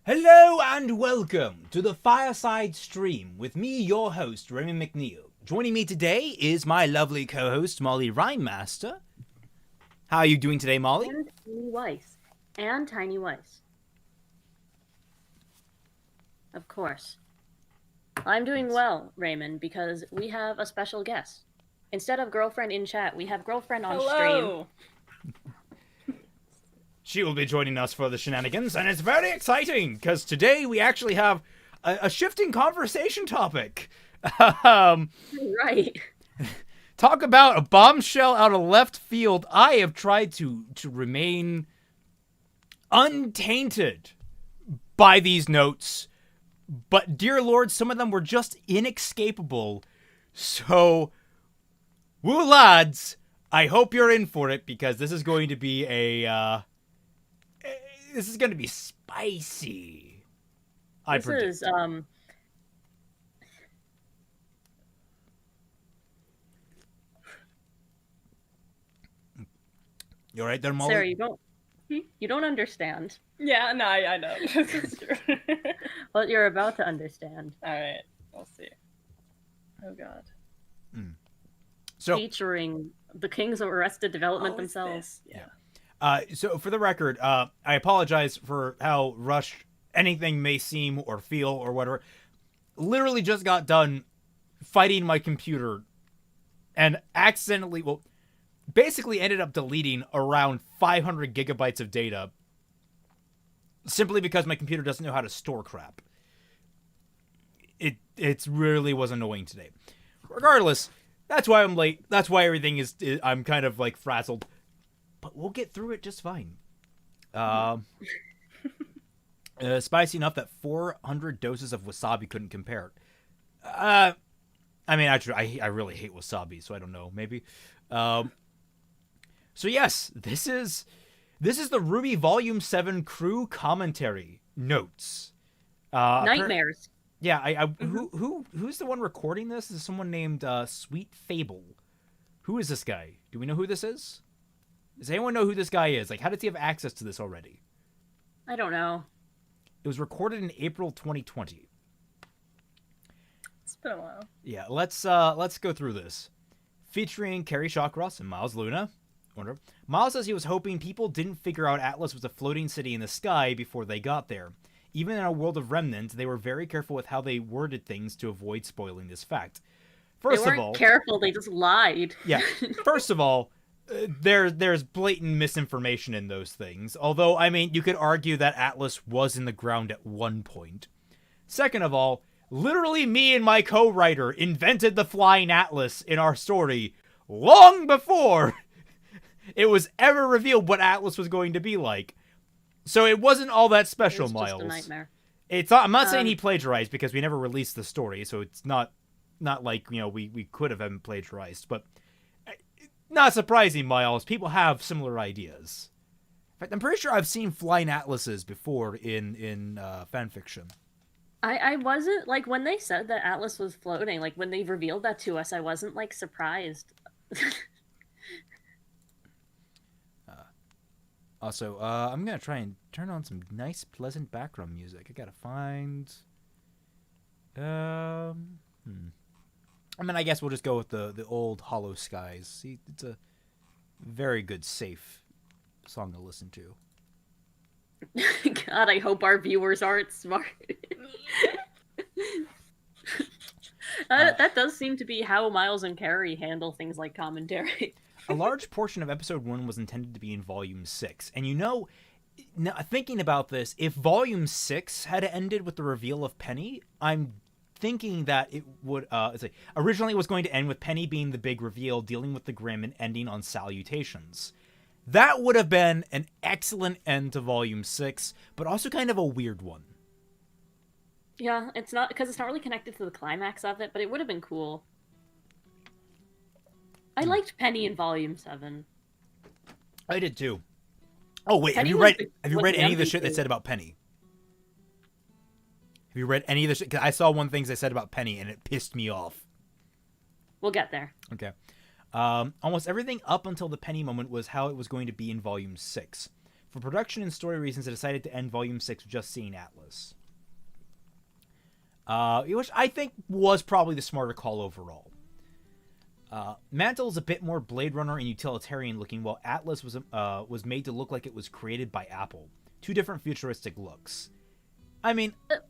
Hello and welcome to the Fireside stream with me, your host, Raymond McNeil. Joining me today is my lovely co-host, Mollie Rhymemaster. How are you doing today, Mollie? And Tiny Weiss. And Tiny Weiss. Of course. I'm doing well, Raymond, because we have a special guest. Instead of girlfriend in chat, we have girlfriend on stream. She will be joining us for the shenanigans, and it's very exciting, because today we actually have a shifting conversation topic. Right. Talk about a bombshell out of left field. I have tried to remain untainted by these notes, but dear Lord, some of them were just inescapable. So, woo lads, I hope you're in for it, because this is going to be this is going to be spicy. I predict. You all right there, Mollie? Sarah, you don't understand. Yeah, no, I know. This is true. What you're about to understand. All right, we'll see. Oh God. So, Featuring the Kings of Arrested Development themselves. Yeah. So for the record, I apologize for how rushed anything may seem or feel or whatever. Literally just got done fighting my computer and accidentally, basically ended up deleting around 500 gigabytes of data simply because my computer doesn't know how to store crap. It really was annoying today. Regardless, that's why I'm late. That's why everything is I'm kind of like frazzled. But we'll get through it just fine. Spicy enough that 400 doses of wasabi couldn't compare. I mean, actually, I really hate wasabi, so I don't know. Maybe. So yes, this is the RWBY Volume 7 crew commentary notes. Nightmares. Yeah, who's the one recording this? This is someone named Sweet Fable. Who is this guy? Do we know who this is? Does anyone know who this guy is? Like, how does he have access to this already? I don't know. It was recorded in April 2020. It's been a while. Yeah, let's go through this. Featuring Carrie Shawcross and Miles Luna. Miles says he was hoping people didn't figure out Atlas was a floating city in the sky before they got there. Even in a world of remnants, they were very careful with how they worded things to avoid spoiling this fact. They weren't careful, they just lied. Yeah, first of all, there's blatant misinformation in those things. Although, I mean, you could argue that Atlas was in the ground at one point. Second of all, literally me and my co-writer invented the Flying Atlas in our story long before it was ever revealed what Atlas was going to be like. So it wasn't all that special, Miles. Just a nightmare. I'm not saying he plagiarized, because we never released the story, so it's not like, you know, we could have him plagiarized, but not surprising, Miles. People have similar ideas. In fact, I'm pretty sure I've seen flying atlases before in fanfiction. I wasn't, like, when they said that Atlas was floating, like, when they revealed that to us, I wasn't, like, surprised. Also, I'm going to try and turn on some nice, pleasant background music. I got to find... I mean, I guess we'll just go with the old Hollow Skies. See, it's a very good, safe song to listen to. God, I hope our viewers aren't smart. That does seem to be how Miles and Carrie handle things like commentary. A large portion of Episode 1 was intended to be in Volume 6. And you know, now, thinking about this, if Volume 6 had ended with the reveal of Penny, I'm thinking that it would originally it was going to end with Penny being the big reveal, dealing with the Grim, and ending on Salutations. That would have been an excellent end to Volume 6, but also kind of a weird one. Yeah, it's not really connected to the climax of it, but it would have been cool. I liked Penny in Volume 7. I did too. Oh wait, Penny have you read any of the shit they said about Penny? Have you read any of the shit? 'Cause I saw one thing they said about Penny and it pissed me off. We'll get there. Okay. Almost everything up until the Penny moment was how it was going to be in Volume 6. For production and story reasons, I decided to end Volume 6 with just seeing Atlas. Which I think was probably the smarter call overall. Mantle is a bit more Blade Runner and utilitarian looking, while Atlas was made to look like it was created by Apple. Two different futuristic looks. I mean... But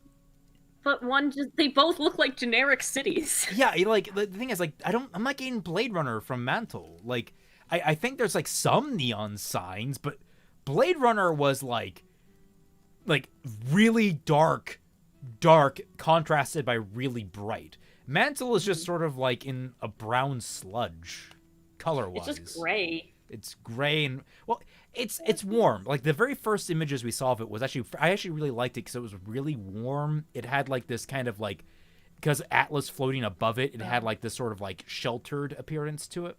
they both look like generic cities. Yeah, like, the thing is, like, I'm not getting Blade Runner from Mantle. Like, I think there's, like, some neon signs, but Blade Runner was, like really dark, contrasted by really bright. Mantle is just sort of like in a brown sludge, color-wise. It's just gray. It's gray and well, it's warm. Like the very first images we saw of it was I actually really liked it because it was really warm. It had like this kind of like because Atlas floating above it, it had like this sort of like sheltered appearance to it.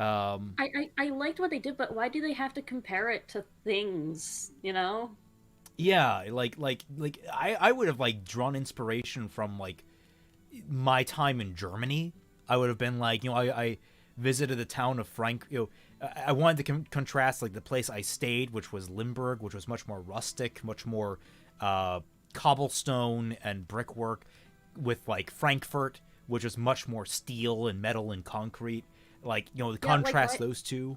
I liked what they did, but why do they have to compare it to things? You know? Yeah, like I would have like drawn inspiration from like my time in Germany. I would have been like, I visited the town of I wanted to contrast like the place I stayed, which was Limburg, which was much more rustic, much more cobblestone and brickwork, with like Frankfurt, which is much more steel and metal and concrete. Like, contrast those two.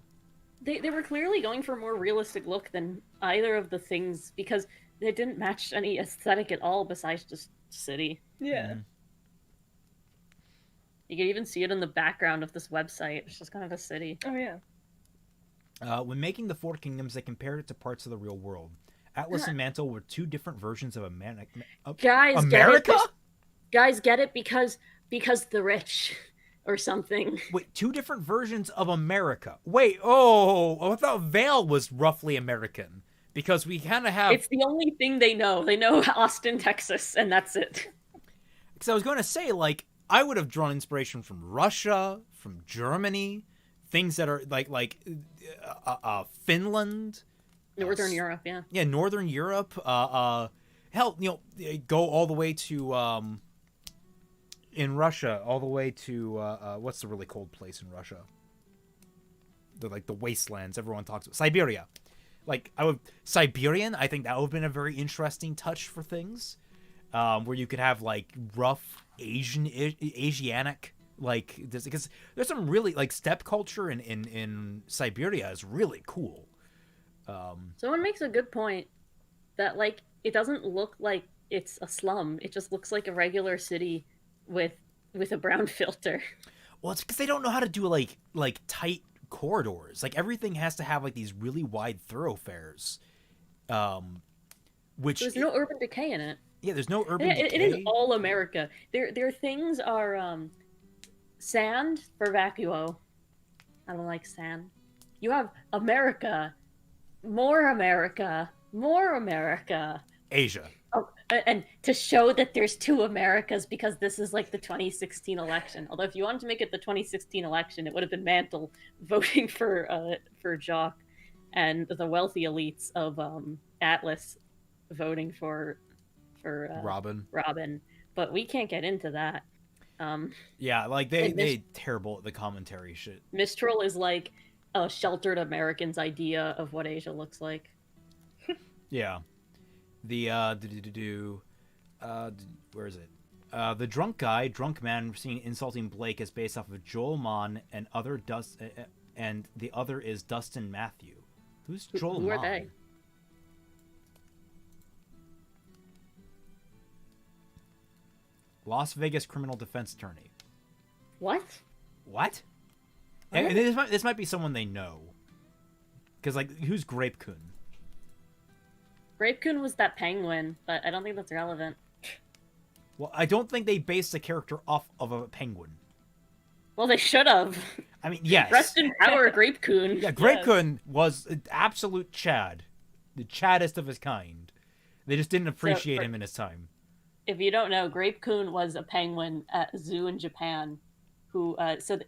They were clearly going for a more realistic look than either of the things because they didn't match any aesthetic at all besides just city. Yeah. Mm-hmm. You can even see it in the background of this website. It's just kind of a city. Oh, yeah. When making the Four Kingdoms, they compared it to parts of the real world. Atlas and Mantle were two different versions of America. Guys, get it because the rich. Or something. Wait, two different versions of America. Wait, I thought Vale was roughly American. Because we kind of have... It's the only thing they know. They know Austin, Texas, and that's it. Because I was going to say, like, I would have drawn inspiration from Russia, from Germany, things that are, like Finland. Northern Europe, yeah. Yeah, Northern Europe. Hell, go all the way to... in Russia, all the way to what's the really cold place in Russia? The wastelands everyone talks about. Siberia. Like Siberian. I think that would have been a very interesting touch for things, where you could have like rough Asianic like this, because there's some really like steppe culture in Siberia is really cool. Someone makes a good point that like it doesn't look like it's a slum. It just looks like a regular city. With a brown filter. Well, it's because they don't know how to do like tight corridors. Like everything has to have like these really wide thoroughfares. Which there's no urban decay in it. Yeah, there's no urban decay. It is all America. Their things are sand for vacuo. I don't like sand. You have America, more America, more America. Asia. Oh, and to show that there's two Americas because this is like the 2016 election. Although if you wanted to make it the 2016 election, it would have been Mantle voting for Jock, and the wealthy elites of Atlas voting for Robin. But we can't get into that. Yeah, like they terrible at the commentary shit. Mistral is like a sheltered American's idea of what Asia looks like. Yeah. The where is it? The drunk man seen insulting Blake is based off of Joel Mon and the other is Dustin Matthew. Who's Joel Mon? Who are they? Las Vegas criminal defense attorney. What? And this might be someone they know. Because like, who's Grape Coon? Grape Coon was that penguin, but I don't think that's relevant. Well, I don't think they based the character off of a penguin. Well, they should have. I mean, yes. Rest in power, Grape Coon. Yeah, Grape Coon was an absolute Chad. The Chaddest of his kind. They just didn't appreciate him in his time. If you don't know, Grape Coon was a penguin at a zoo in Japan. Who so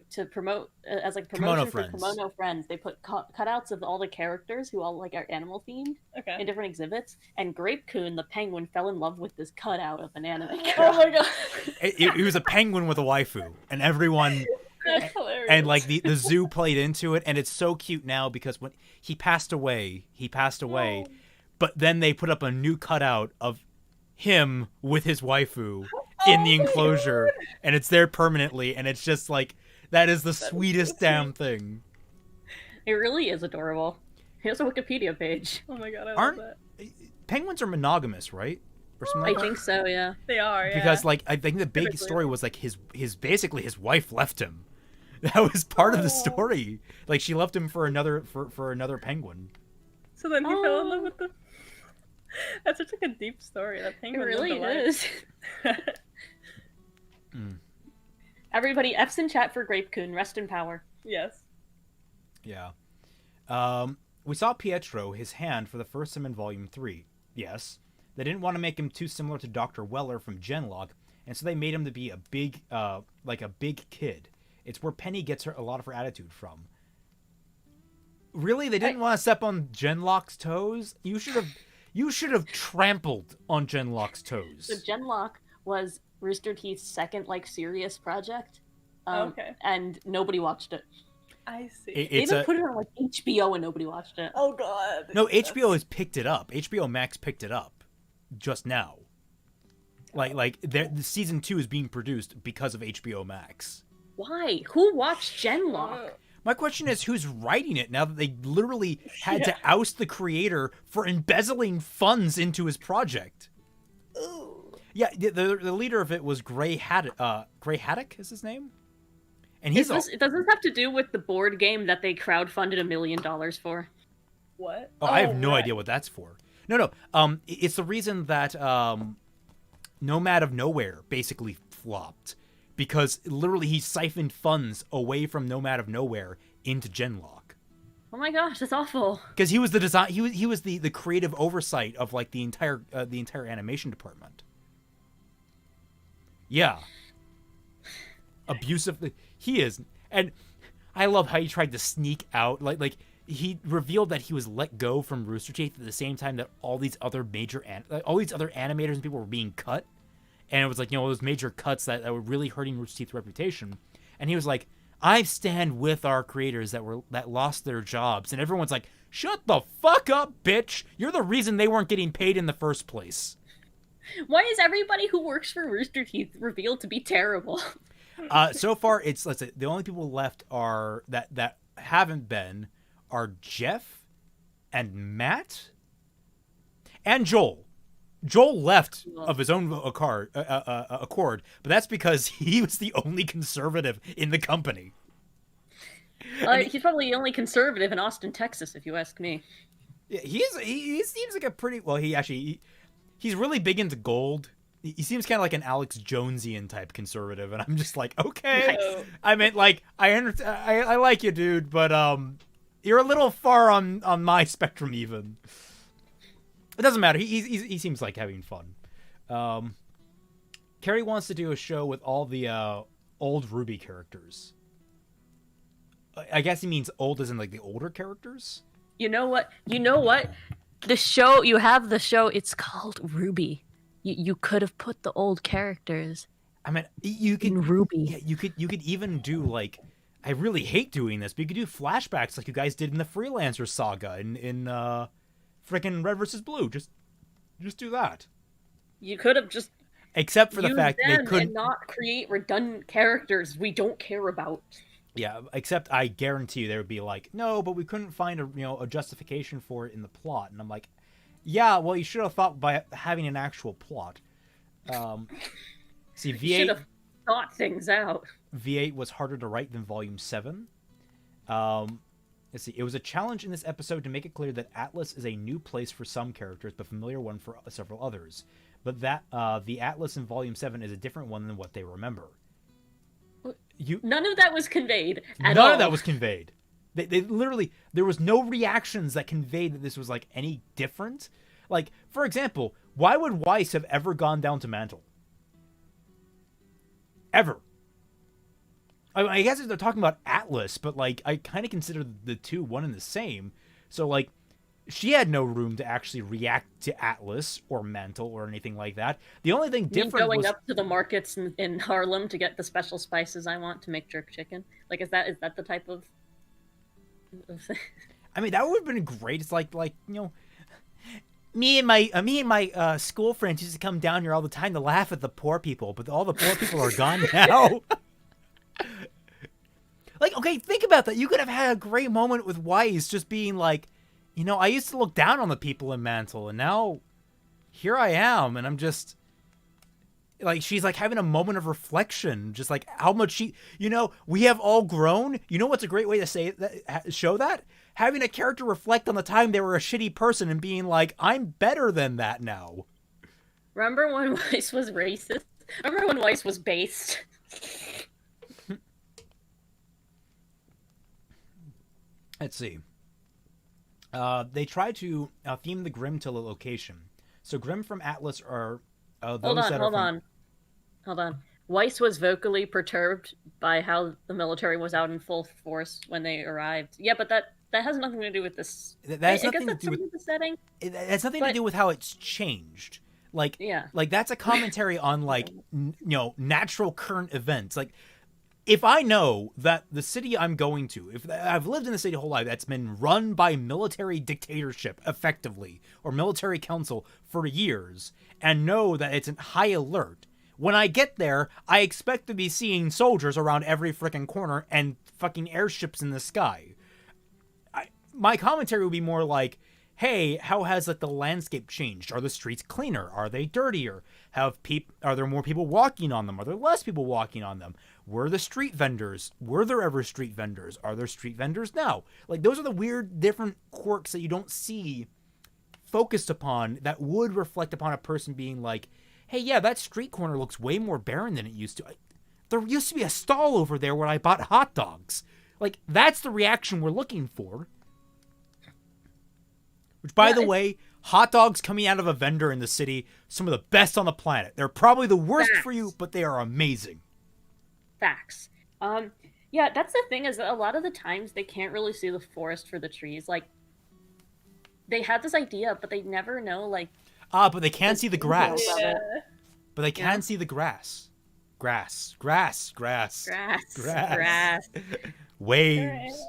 to promote as like promotion for Kimono Friends, they put cutouts of all the characters who all like are animal themed in different exhibits. And Grape Coon, the penguin, fell in love with this cutout of an anime girl. Oh my god! He was a penguin with a waifu, and everyone. That's hilarious. And like the zoo played into it, and it's so cute now because when he passed away, Oh. but then they put up a new cutout of him with his waifu in the enclosure, and it's there permanently, and it's just like that is the sweetest damn thing. It really is adorable. Here's a Wikipedia page. Oh my god, I love that. Penguins are monogamous, right? Or something like I think so, yeah. They are, yeah. Because like I think the big story was like his basically his wife left him. That was part of the story. Like she left him for another penguin. So then he fell in love with the. That's such like a deep story. That It penguin really is. Everybody, F's in chat for Grape Coon. Rest in power. Yes. Yeah. We saw Pietro, his hand, for the first time in Volume 3. Yes. They didn't want to make him too similar to Dr. Weller from Genlock, and so they made him to be a big, like a big kid. It's where Penny gets a lot of her attitude from. Really? They didn't want to step on Genlock's toes? You should have trampled on Genlock's toes. So Genlock was Rooster Teeth's second, like, serious project. Okay. And nobody watched it. I see. They even put it on, like, HBO and nobody watched it. Oh god. No, HBO has picked it up. HBO Max picked it up just now. Like the season 2 is being produced because of HBO Max. Why? Who watched Genlock? My question is, who's writing it now that they literally had to oust the creator for embezzling funds into his project? Ooh. Yeah, the leader of it was Gray Haddock is his name? And Does this have to do with the board game that they crowdfunded $1 million for? What? Oh, I have no idea what that's for. No. It's the reason that Nomad of Nowhere basically flopped. Because literally he siphoned funds away from Nomad of Nowhere into Genlock. Oh my gosh, that's awful. Because he was the design, he was the creative oversight of like the entire animation department. Yeah, abusive. He is, and I love how he tried to sneak out. Like he revealed that he was let go from Rooster Teeth at the same time that all these other animators and people were being cut. And it was like, those major cuts that were really hurting Rooster Teeth's reputation. And he was like, I stand with our creators that lost their jobs. And everyone's like, shut the fuck up, bitch. You're the reason they weren't getting paid in the first place. Why is everybody who works for Rooster Teeth revealed to be terrible? So far, let's say, the only people left are that haven't been are Jeff and Matt and Joel. Joel left of his own accord, but that's because he was the only conservative in the company. He's probably the only conservative in Austin, Texas, if you ask me. Yeah, he seems like a pretty well. He's really big into gold. He seems kind of like an Alex Jonesian type conservative, and I'm just like, okay. Nice. I mean, like, I like you, dude, but you're a little far on my spectrum even. It doesn't matter. He seems like having fun. Carrie wants to do a show with all the old Ruby characters. I guess he means old as in like the older characters. You know what? The show, it's called Ruby. You could have put the old characters. I mean, you could in Ruby. Yeah, you could even do like, I really hate doing this, but you could do flashbacks like you guys did in the Freelancer saga in frickin' Red vs. Blue. Just do that. You could have just except for the fact they couldn't and not create redundant characters we don't care about. Yeah, except I guarantee you there would be like, no, but we couldn't find a justification for it in the plot, and I'm like, yeah, well, you should have thought by having an actual plot. See, V8 should have thought things out. V8 was harder to write than Volume 7. Let's see. It was a challenge in this episode to make it clear that Atlas is a new place for some characters, but familiar one for several others. But that the Atlas in Volume 7 is a different one than what they remember. None of that was conveyed at all. None of that was conveyed. They literally, there was no reactions that conveyed that this was like any different. Like, for example, why would Weiss have ever gone down to Mantle? Ever. I guess they're talking about Atlas, but like I kind of consider the two one and the same. So like, she had no room to actually react to Atlas or Mantle or anything like that. The only thing different going was up to the markets in Harlem to get the special spices I want to make jerk chicken. Like, is that the type of I mean, that would have been great. It's like me and my school friends used to come down here all the time to laugh at the poor people, but all the poor people are gone now. Like, okay, think about that. You could have had a great moment with Weiss just being like, I used to look down on the people in Mantle, and now here I am, and I'm just like, she's like having a moment of reflection, just like how much we have all grown. You know what's a great way to say that, show that? Having a character reflect on the time they were a shitty person and being like, I'm better than that now. Remember when Weiss was racist? Remember when Weiss was based? Let's see. They try to theme the Grimm to the location. So Grimm from Atlas are those Hold on. Weiss was vocally perturbed by how the military was out in full force when they arrived. Yeah, but that has nothing to do with this. That has nothing to do with the setting. It has nothing to do with how it's changed. Like, yeah, like that's a commentary on like natural current events. Like, if I know that the city I'm going to, if I've lived in the city whole life that's been run by military dictatorship effectively or military council for years, and know that it's in high alert, when I get there, I expect to be seeing soldiers around every freaking corner and fucking airships in the sky. My commentary would be more like, hey, how has like the landscape changed? Are the streets cleaner? Are they dirtier? Are there more people walking on them? Are there less people walking on them? Were there ever street vendors? Are there street vendors now? Like, those are the weird different quirks that you don't see focused upon that would reflect upon a person being like, hey, yeah, that street corner looks way more barren than it used to. There used to be a stall over there where I bought hot dogs. Like, that's the reaction we're looking for. Which, by the way, hot dogs coming out of a vendor in the city, some of the best on the planet. They're probably the worst for you, but they are amazing. Facts. Yeah, that's the thing, is that a lot of the times they can't really see the forest for the trees. Like, they have this idea, but they never know, like... but they can see the grass. Yeah. But they can see the grass. Grass. Waves.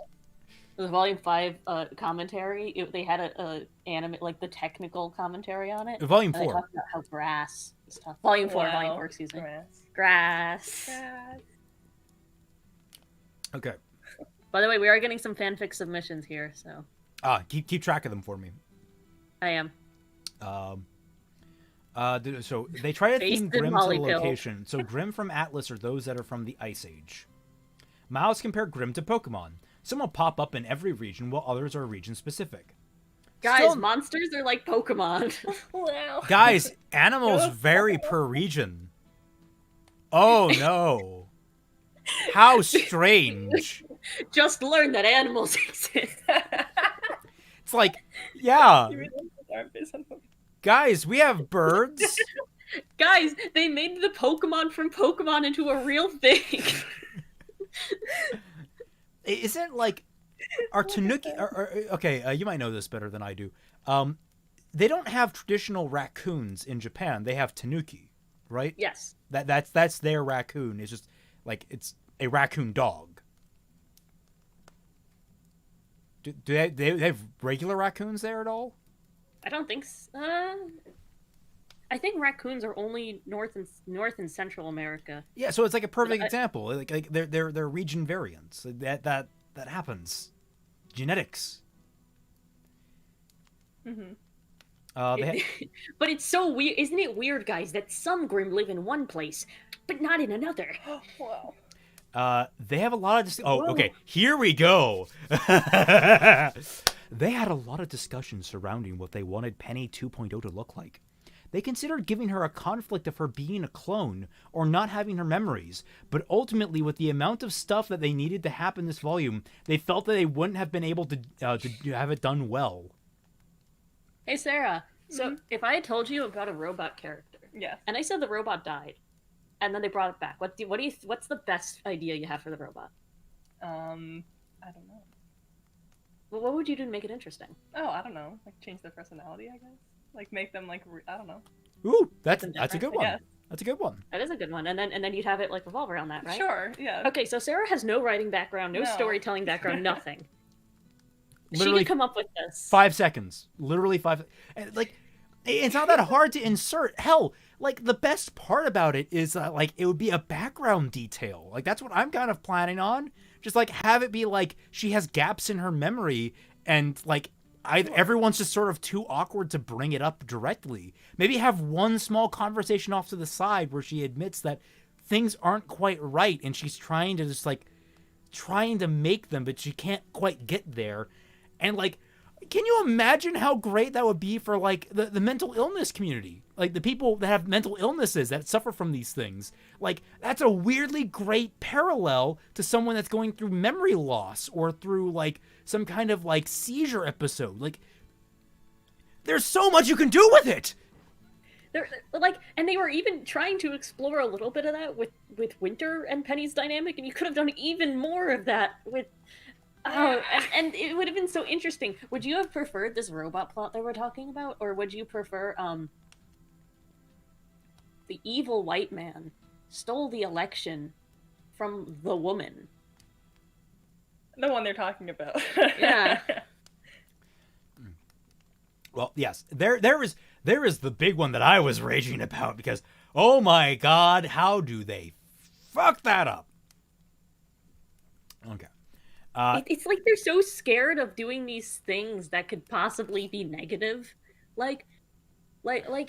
The Volume 5 commentary, they had a anime, like the technical commentary on it. Volume 4. They talked about how grass is tough. Volume 4, excuse me. Grass. Okay. By the way, we are getting some fanfic submissions here, so... Keep track of them for me. I am. So they try to theme Grimm to the pill. location. So Grimm from Atlas are those that are from the Ice Age. Miles compare Grimm to Pokemon. Some will pop up in every region, while others are region-specific. Guys, monsters are like Pokemon. Wow. Guys, animals vary per region. Oh no. How strange. Just learn that animals exist. It's like, yeah. Guys, we have birds. Guys, they made the Pokemon from Pokemon into a real thing. Isn't like our Tanuki? Okay, you might know this better than I do. They don't have traditional raccoons in Japan. They have Tanuki, right? Yes. That's their raccoon. It's just like it's a raccoon dog. Do they have regular raccoons there at all? I don't think so. I think raccoons are only North and Central America. Yeah, so it's like a perfect example. Like they're region variants. That happens. Genetics. Mm-hmm. But it's so weird, isn't it weird, guys, that some Grimm live in one place, but not in another? Wow. They have a lot of okay, here we go. They had a lot of discussions surrounding what they wanted Penny 2.0 to look like. They considered giving her a conflict of her being a clone or not having her memories, but ultimately, with the amount of stuff that they needed to happen this volume, they felt that they wouldn't have been able to have it done well. Hey, Sarah, so if I had told you about a robot character, and I said the robot died, and then they brought it back, what's the best idea you have for the robot? I don't know. Well, what would you do to make it interesting? Oh, I don't know. Like change their personality, I guess. Like make them like I don't know. Ooh, that's a good one. That's a good one. That is a good one. And then you'd have it like revolve around that, right? Sure, yeah. Okay, so Sarah has no writing background, no storytelling background, nothing. Literally she could come up with this. 5 seconds. Literally 5. Like, it's not that hard to insert. Hell, like, the best part about it is like it would be a background detail. Like, that's what I'm kind of planning on. Just like have it be like she has gaps in her memory, and like everyone's just sort of too awkward to bring it up directly. Maybe have one small conversation off to the side where she admits that things aren't quite right, and she's trying to just like trying to make them, but she can't quite get there. And like, can you imagine how great that would be for like the mental illness community? Like the people that have mental illnesses that suffer from these things. Like that's a weirdly great parallel to someone that's going through memory loss or through like some kind of like seizure episode. Like there's so much you can do with it. They're like, and they were even trying to explore a little bit of that with Winter and Penny's dynamic, and you could have done even more of that with. Oh, and it would have been so interesting. Would you have preferred this robot plot that we're talking about, or would you prefer the evil white man stole the election from the woman? The one they're talking about. Yeah. Well, yes, there is the big one that I was raging about because oh my god, how do they fuck that up? Okay. It's like they're so scared of doing these things that could possibly be negative. Like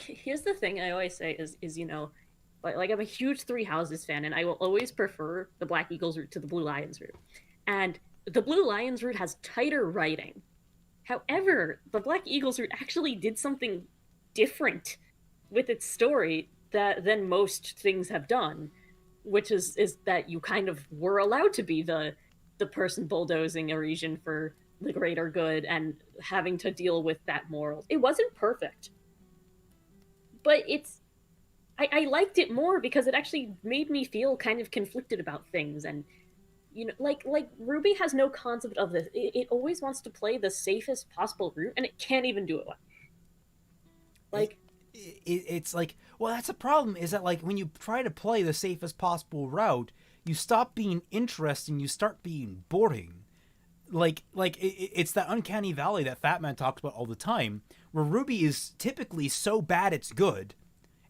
here's the thing I always say is you know, like I'm a huge Three Houses fan, and I will always prefer the Black Eagles route to the Blue Lions route. And the Blue Lions route has tighter writing. However, the Black Eagles route actually did something different with its story than most things have done, which is that you kind of were allowed to be the person bulldozing a region for the greater good and having to deal with that moral. It wasn't perfect, but I liked it more because it actually made me feel kind of conflicted about things. And you know, like Ruby has no concept of this. It always wants to play the safest possible route, and it can't even do it well. Like it's like, well, that's a problem. Is that like when you try to play the safest possible route, you stop being interesting, you start being boring. Like it's that uncanny valley that Fat Man talks about all the time, where Ruby is typically so bad it's good,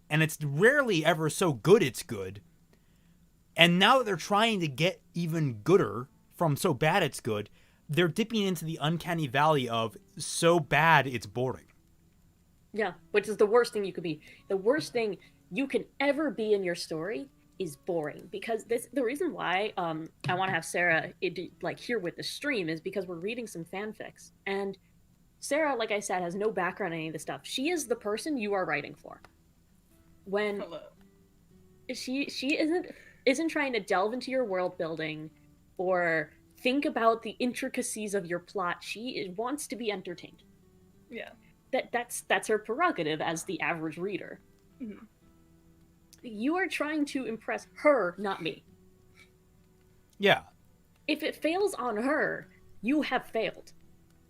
and it's rarely ever so good it's good. And now that they're trying to get even gooder from so bad it's good, they're dipping into the uncanny valley of so bad it's boring. Yeah, which is the worst thing you could be. The worst thing you can ever be in your story is boring, because the reason why I want to have Sarah here with the stream is because we're reading some fanfics, and Sarah, like I said, has no background in any of this stuff. She is the person you are writing for. When Hello. she isn't trying to delve into your world building or think about the intricacies of your plot. She wants to be entertained. Yeah. That's her prerogative as the average reader. Mm-hmm. You are trying to impress her, not me. Yeah. If it fails on her, you have failed.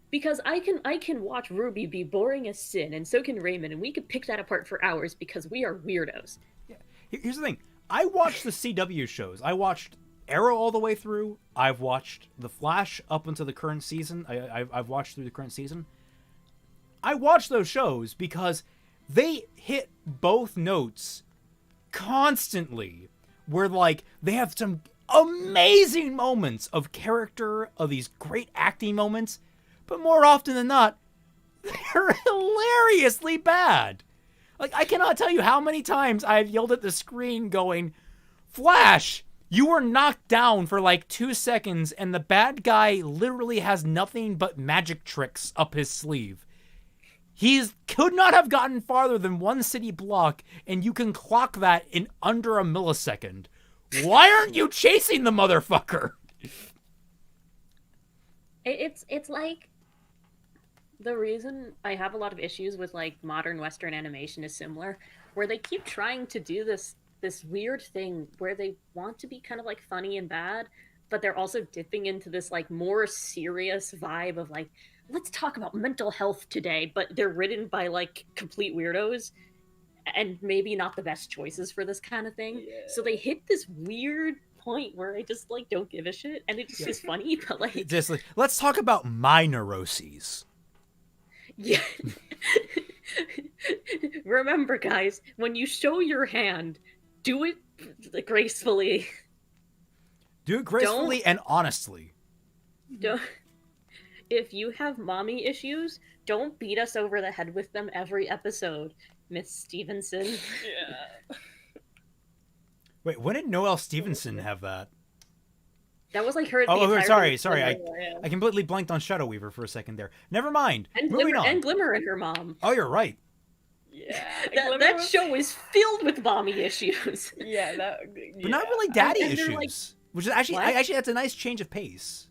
Because I can watch Ruby be boring as sin, and so can Raymond, and we could pick that apart for hours because we are weirdos. Yeah. Here's the thing. I watched the CW shows. I watched Arrow all the way through. I've watched The Flash up until the current season. I've watched through the current season. I watched those shows because they hit both notes constantly, where like they have some amazing moments of character, of these great acting moments, but more often than not, they're hilariously bad. Like, I cannot tell you how many times I've yelled at the screen going, Flash, you were knocked down for like 2 seconds and the bad guy literally has nothing but magic tricks up his sleeve. He could not have gotten farther than one city block, and you can clock that in under a millisecond. Why aren't you chasing the motherfucker? It's like the reason I have a lot of issues with like modern Western animation is similar, where they keep trying to do this weird thing where they want to be kind of like funny and bad, but they're also dipping into this like more serious vibe of like, let's talk about mental health today, but they're written by like complete weirdos and maybe not the best choices for this kind of thing. Yeah. So they hit this weird point where I just like don't give a shit, and it just is funny, but like just like, let's talk about my neuroses. yeah. Remember, guys, when you show your hand, do it gracefully. Do it gracefully and honestly. Don't, if you have mommy issues, don't beat us over the head with them every episode, Miss Stevenson. Yeah. Wait, when did Noelle Stevenson have that? That was like her. Oh, sorry. Yeah. I completely blanked on Shadow Weaver for a second there. Never mind. And Moving on. And Glimmer and her mom. Oh, you're right. Yeah. That show is filled with mommy issues. Yeah, but not really daddy And they're issues. like, which is actually, what? actually, that's a nice change of pace.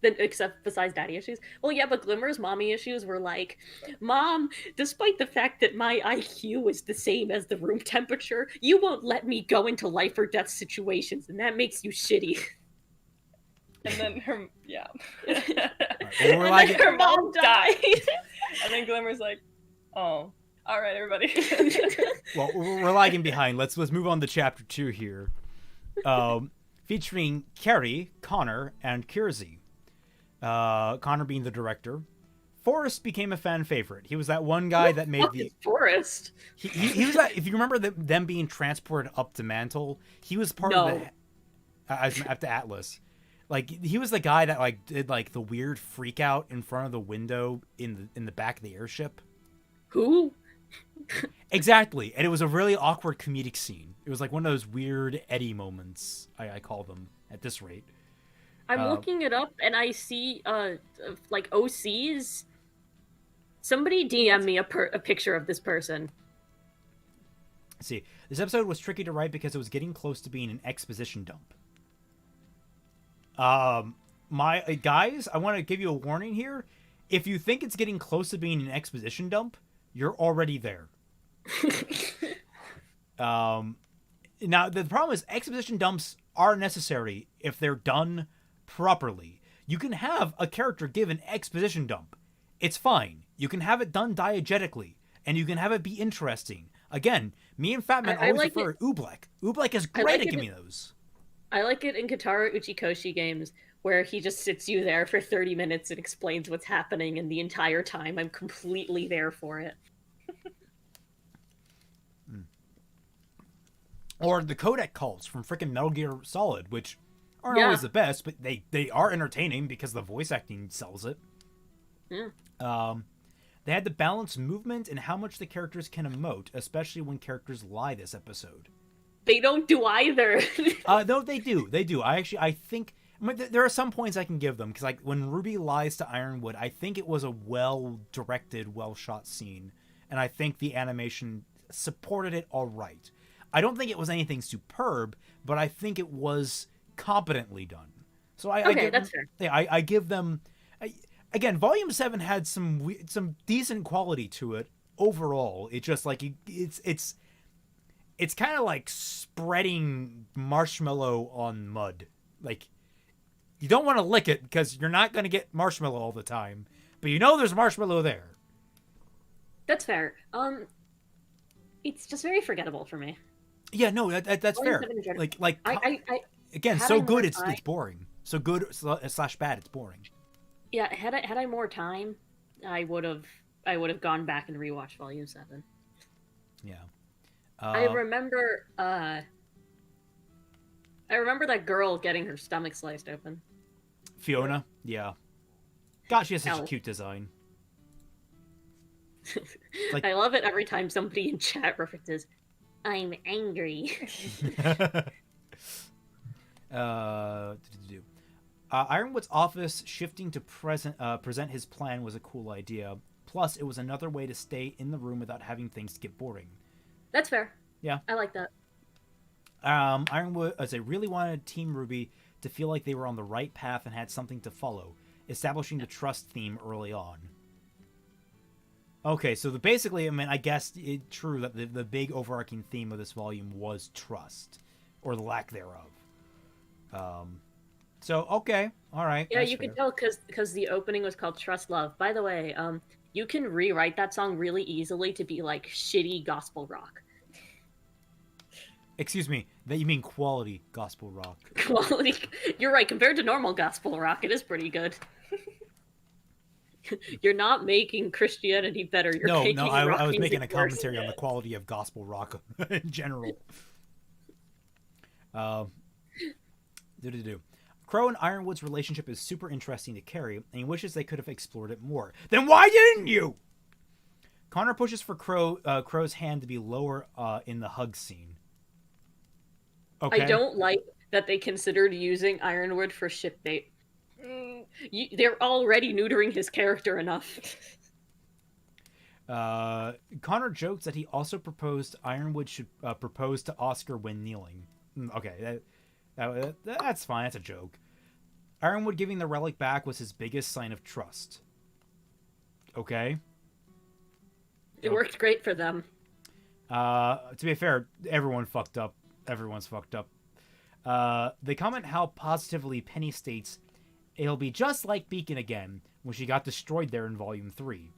Except besides daddy issues. Well, yeah, but Glimmer's mommy issues were like, Mom, despite the fact that my IQ is the same as the room temperature, you won't let me go into life or death situations, and that makes you shitty. And then her, yeah. Well, we're like, her mom died. And then Glimmer's like, oh, all right, everybody. well, we're lagging behind. Let's move on to chapter 2 here, featuring Carrie, Connor, and Kiersey. Connor being the director. Forrest became a fan favorite. He was that one guy that made the Forrest. He was that. If you remember them being transported up to Mantle, he was part of the up to Atlas. Like he was the guy that like did like the weird freak out in front of the window in the back of the airship. Who? Exactly, and it was a really awkward comedic scene. It was like one of those weird Eddie moments. I call them at this rate. I'm looking it up and I see like OCs. Somebody DM me a picture of this person. Let's see, this episode was tricky to write because it was getting close to being an exposition dump. My guys, I want to give you a warning here. If you think it's getting close to being an exposition dump, you're already there. Now the problem is exposition dumps are necessary if they're done properly. You can have a character give an exposition dump. It's fine. You can have it done diegetically, and you can have it be interesting. Again, me and Fatman always like refer to Oobleck. Oobleck is great at giving me those. I like it in Katara Uchikoshi games where he just sits you there for 30 minutes and explains what's happening, and the entire time I'm completely there for it. Or the codec calls from freaking Metal Gear Solid, which aren't always the best, but they are entertaining because the voice acting sells it. Yeah. They had to balance movement and how much the characters can emote, especially when characters lie this episode. They don't do either. No, they do. They do. I think... I mean, there are some points I can give them, because like when Ruby lies to Ironwood, I think it was a well-directed, well-shot scene, and I think the animation supported it all right. I don't think it was anything superb, but I think it was competently done. So that's fair. Yeah, I give them... Again, Volume 7 had some decent quality to it overall. It just like it's kind of like spreading marshmallow on mud. Like you don't want to lick it because you're not going to get marshmallow all the time, but you know there's marshmallow there. That's fair. It's just very forgettable for me. Yeah, no, that's fair. Like I again, so good it's boring. So good / bad it's boring. Yeah, had I more time, I would have gone back and rewatched Volume 7. Yeah. I remember that girl getting her stomach sliced open. Fiona? Yeah. God, she has such a cute design. Like, I love it every time somebody in chat references, I'm angry. Ironwood's office shifting to present his plan was a cool idea. Plus, it was another way to stay in the room without having things get boring. That's fair. Yeah. I like that. Ironwood, as I really wanted Team Ruby to feel like they were on the right path and had something to follow, establishing the trust theme early on. Okay, so basically, I mean, I guess it's true that the big overarching theme of this volume was trust, or the lack thereof. So, okay. All right. Yeah, that's you fair. could tell because the opening was called Trust Love. By the way, you can rewrite that song really easily to be like shitty gospel rock. Excuse me. That you mean quality gospel rock. Quality. You're right. Compared to normal gospel rock, it is pretty good. You're not making Christianity better. You're No, making rock I was music making a worse. commentary on the quality of gospel rock in general. Do. Crow and Ironwood's relationship is super interesting to Carrie, and he wishes they could have explored it more. Then why didn't you? Connor pushes for Crow's hand to be lower in the hug scene. Okay. I don't like that they considered using Ironwood for ship bait. They're already neutering his character enough. Connor jokes that he also proposed Ironwood should propose to Oscar when kneeling. Okay, that's fine. That's a joke. Ironwood giving the relic back was his biggest sign of trust. Okay. It worked great for them. To be fair, everyone fucked up. Everyone's fucked up. They comment how positively Penny states it'll be just like Beacon again when she got destroyed there in Volume 3.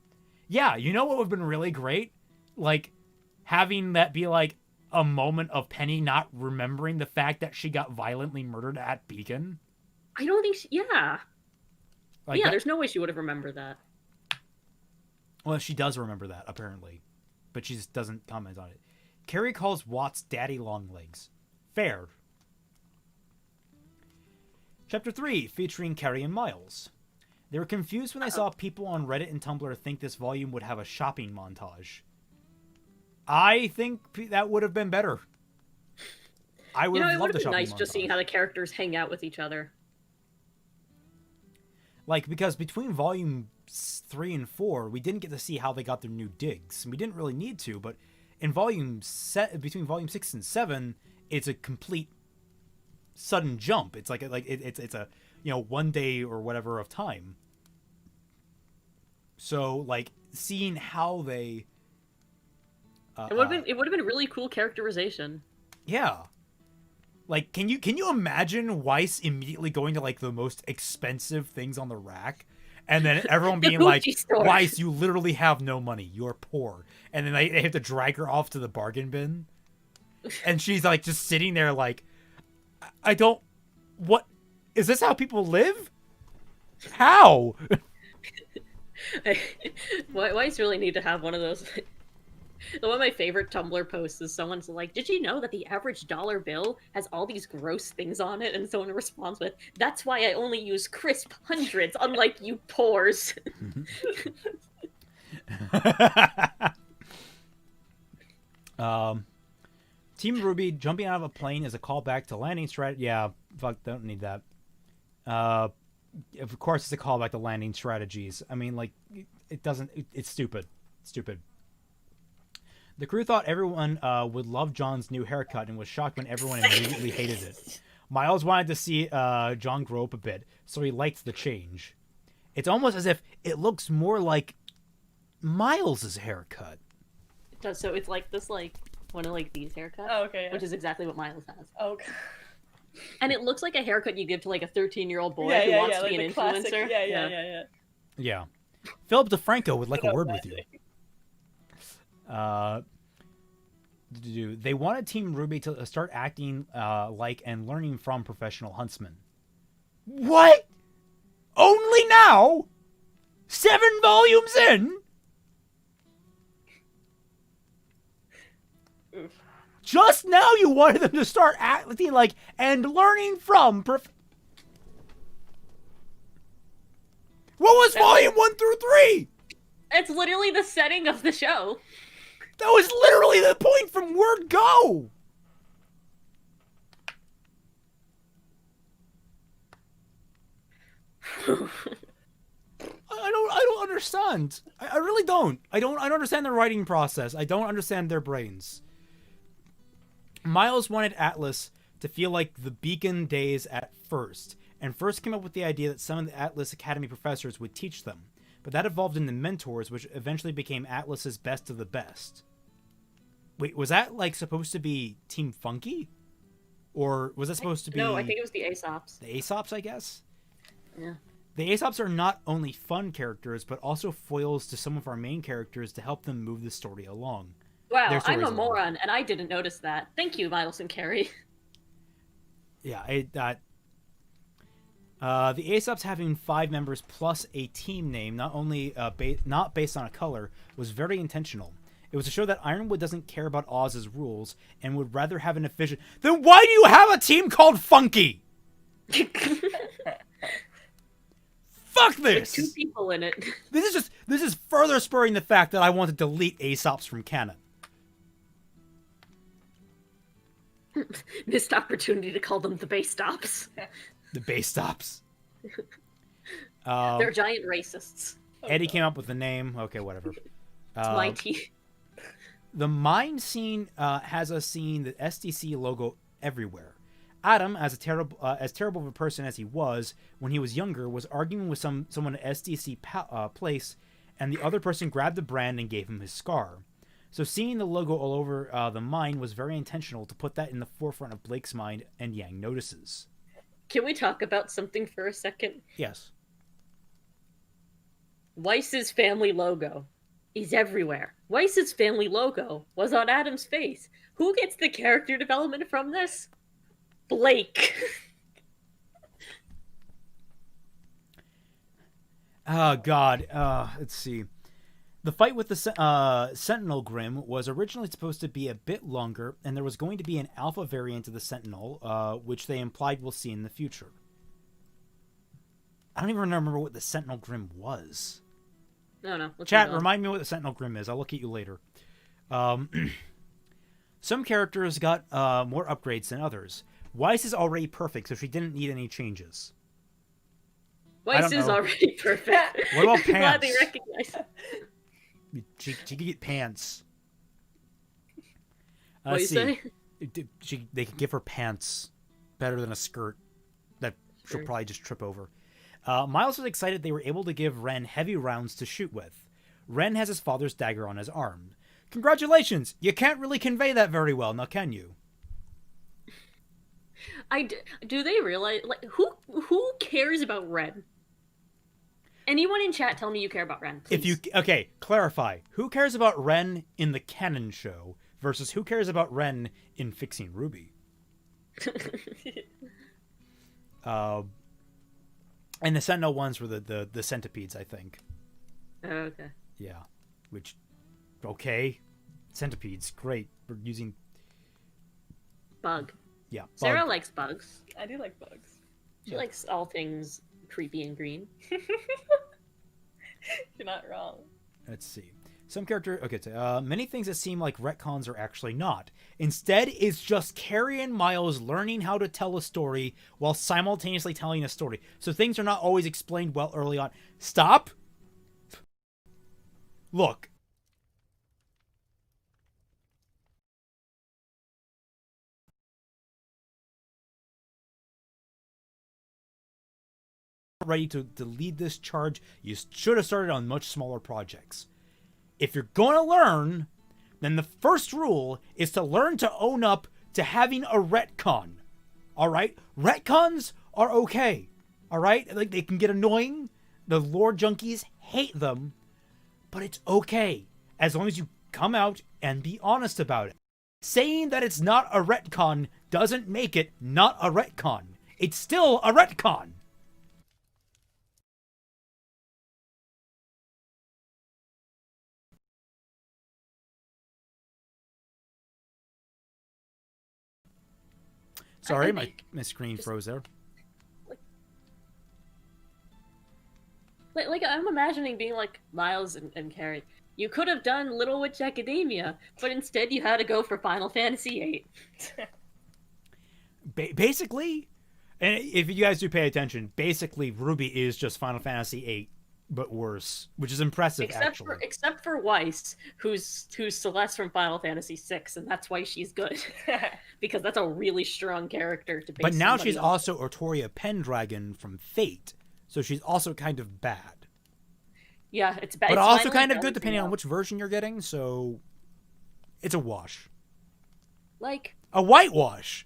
Yeah, you know what would have been really great? Like, having that be like a moment of Penny not remembering the fact that she got violently murdered at Beacon. I don't think yeah. Like yeah, that, there's no way she would have remembered that. well, she does remember that, apparently. But she just doesn't comment on it. Carrie calls Watts Daddy Longlegs. Fair. Chapter 3, featuring Carrie and Miles. They were confused when they saw people on Reddit and Tumblr think this volume would have a shopping montage. I think that would have been better. I would have loved the shopping montage. It would have been nice just seeing how the characters hang out with each other. Like, because between volume 3 and 4, we didn't get to see how they got their new digs. We didn't really need to, but in between volume 6 and 7, it's a complete sudden jump. It's it's a one day or whatever of time. So like seeing how they it would have been really cool characterization. Yeah. Like, can you imagine Weiss immediately going to like the most expensive things on the rack, and then everyone being like, store. "Weiss, you literally have no money. You're poor," and then they have to drag her off to the bargain bin, and she's like just sitting there like, "I don't. What is this? How people live? How?" Weiss really need to have one of those. One of my favorite Tumblr posts is someone's like, "Did you know that the average dollar bill has all these gross things on it?" And someone responds with, "That's why I only use crisp hundreds, unlike you poors." Team Ruby jumping out of a plane is a callback to landing strategy. Yeah, fuck, don't need that. Of course, it's a callback to landing strategies. I mean, like, it doesn't. It's stupid. Stupid. The crew thought everyone would love John's new haircut and was shocked when everyone immediately hated it. Miles wanted to see John grow up a bit, so he liked the change. It's almost as if it looks more like Miles's haircut. It does. So it's like this, like one of like these haircuts. Oh, okay. Yeah. Which is exactly what Miles has. Okay. And it looks like a haircut you give to like a 13-year-old boy who wants to be an classic, influencer. Yeah. Philip DeFranco would like a word with you. They wanted Team Ruby to start acting like and learning from professional huntsmen. What? Only now? 7 volumes in? Oof. Just now you wanted them to start acting like and learning from What was volume 1 through 3? It's literally the setting of the show. That was literally the point from word go. I don't understand. I really don't. I don't understand their writing process. I don't understand their brains. Miles wanted Atlas to feel like the Beacon days at first, and first came up with the idea that some of the Atlas Academy professors would teach them. But that evolved into mentors, which eventually became Atlas's best of the best. Wait, was that, like, supposed to be Team Funky? Or was it supposed to be... No, I think it was the Aesops. The Aesops, I guess? Yeah. The Aesops are not only fun characters, but also foils to some of our main characters to help them move the story along. Wow, I'm a moron, and I didn't notice that. Thank you, Miles and Carrie. Yeah, the Aesops having 5 members plus a team name, not only not based on a color, was very intentional. It was to show that Ironwood doesn't care about Oz's rules and would rather have an efficient... Then why do you have a team called Funky? Fuck this! With 2 people in it. This is further spurring the fact that I want to delete Aesops from canon. Missed opportunity to call them the base stops. The base stops. They're giant racists. Eddie came up with the name. Okay, whatever. It's my team. The mine scene has us seeing the SDC logo everywhere. Adam, as terrible of a person as he was when he was younger, was arguing with someone at SDC place, and the other person grabbed the brand and gave him his scar. So seeing the logo all over the mine was very intentional to put that in the forefront of Blake's mind, and Yang notices. Can we talk about something for a second? Yes. Weiss's family logo is everywhere. Weiss's family logo was on Adam's face. Who gets the character development from this? Blake. Oh, God. Let's see. The fight with the Sentinel Grim was originally supposed to be a bit longer, and there was going to be an alpha variant of the Sentinel, which they implied we'll see in the future. I don't even remember what the Sentinel Grim was. No. Chat, remind me what the Sentinel Grim is. I'll look at you later. Some characters got more upgrades than others. Weiss is already perfect, so she didn't need any changes. Weiss is already perfect. What about pants? I'm glad they recognize it. She could get pants. What you say? They could give her pants better than a skirt that she'll probably just trip over. Miles was excited they were able to give Ren heavy rounds to shoot with. Ren has his father's dagger on his arm. Congratulations! You can't really convey that very well, now can you? Do they realize, like, who cares about Ren? Anyone in chat tell me you care about Ren, please. Okay, clarify. Who cares about Ren in the canon show versus who cares about Ren in Fixing Ruby? And the Sentinel ones were the centipedes, I think. Oh, okay. Yeah. Which, okay. Centipedes, great. We're using... Bug. Yeah, bug. Sarah likes bugs. I do like bugs. She likes all things creepy and green. You're not wrong. Let's see. Some character... Okay, so, many things that seem like retcons are actually not. Instead, it's just Carrie and Miles learning how to tell a story while simultaneously telling a story. So things are not always explained well early on. Stop! Look. Ready to lead this charge, you should have started on much smaller projects. If you're going to learn, then the first rule is to learn to own up to having a retcon. All right? Retcons are okay. All right? Like, they can get annoying. The lore junkies hate them. But it's okay. As long as you come out and be honest about it. Saying that it's not a retcon doesn't make it not a retcon. It's still a retcon. Sorry, my screen froze there. Like I'm imagining being like Miles and Carrie. You could have done Little Witch Academia, but instead you had to go for Final Fantasy VIII. Basically, and if you guys do pay attention, basically Ruby is just Final Fantasy VIII, but worse, which is impressive, actually. Except for Weiss, who's Celeste from Final Fantasy VI, and that's why she's good. Because that's a really strong character to base. But now she's also Artoria Pendragon from Fate, so she's also kind of bad. Yeah, it's bad. But also kind of good depending on which version you're getting, so it's a wash. Like a whitewash.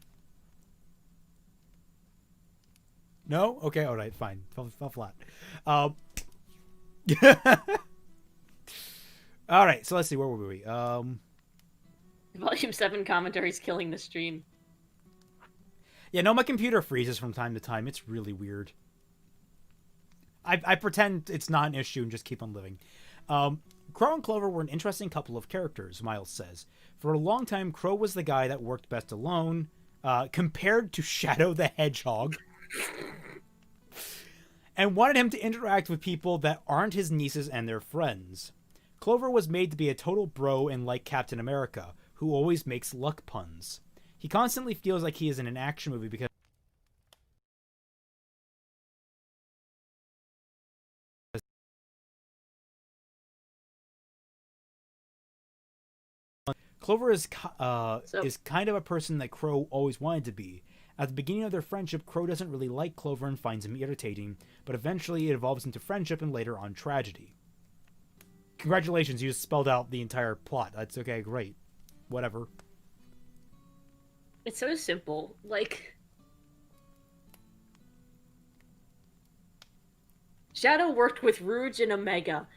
No? Okay, all right, fine. Fell flat. All right, so let's see. Where were we? Volume 7 commentaries killing the stream. Yeah, no, my computer freezes from time to time. It's really weird. I pretend it's not an issue and just keep on living. Crow and Clover were an interesting couple of characters, Miles says. For a long time, Crow was the guy that worked best alone, compared to Shadow the Hedgehog, and wanted him to interact with people that aren't his nieces and their friends. Clover was made to be a total bro and like Captain America, who always makes luck puns. He constantly feels like he is in an action movie because Clover is kind of a person that Crow always wanted to be. At the beginning of their friendship, Crow doesn't really like Clover and finds him irritating, but eventually it evolves into friendship and later on tragedy. Congratulations, you just spelled out the entire plot. That's okay, great. Whatever. It's so simple. Like, Shadow worked with Rouge and Omega.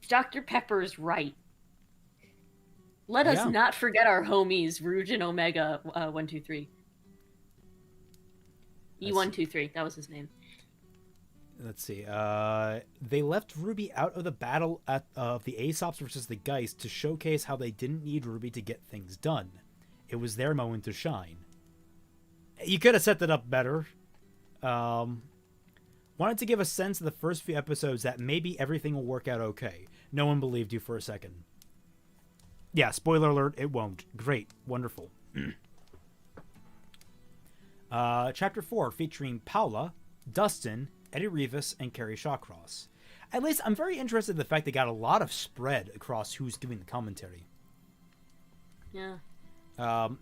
Dr. Pepper's right. Let us not forget our homies, Rouge and Omega 123. E123, that was his name. Let's see. They left Ruby out of the battle of the Aesops versus the Geist to showcase how they didn't need Ruby to get things done. It was their moment to shine. You could have set that up better. Wanted to give a sense of the first few episodes that maybe everything will work out okay. No one believed you for a second. Yeah, spoiler alert, it won't. Great. Wonderful. Chapter 4, featuring Paula, Dustin, Eddie Rivas, and Carrie Shawcross. At least I'm very interested in the fact they got a lot of spread across who's doing the commentary. Yeah.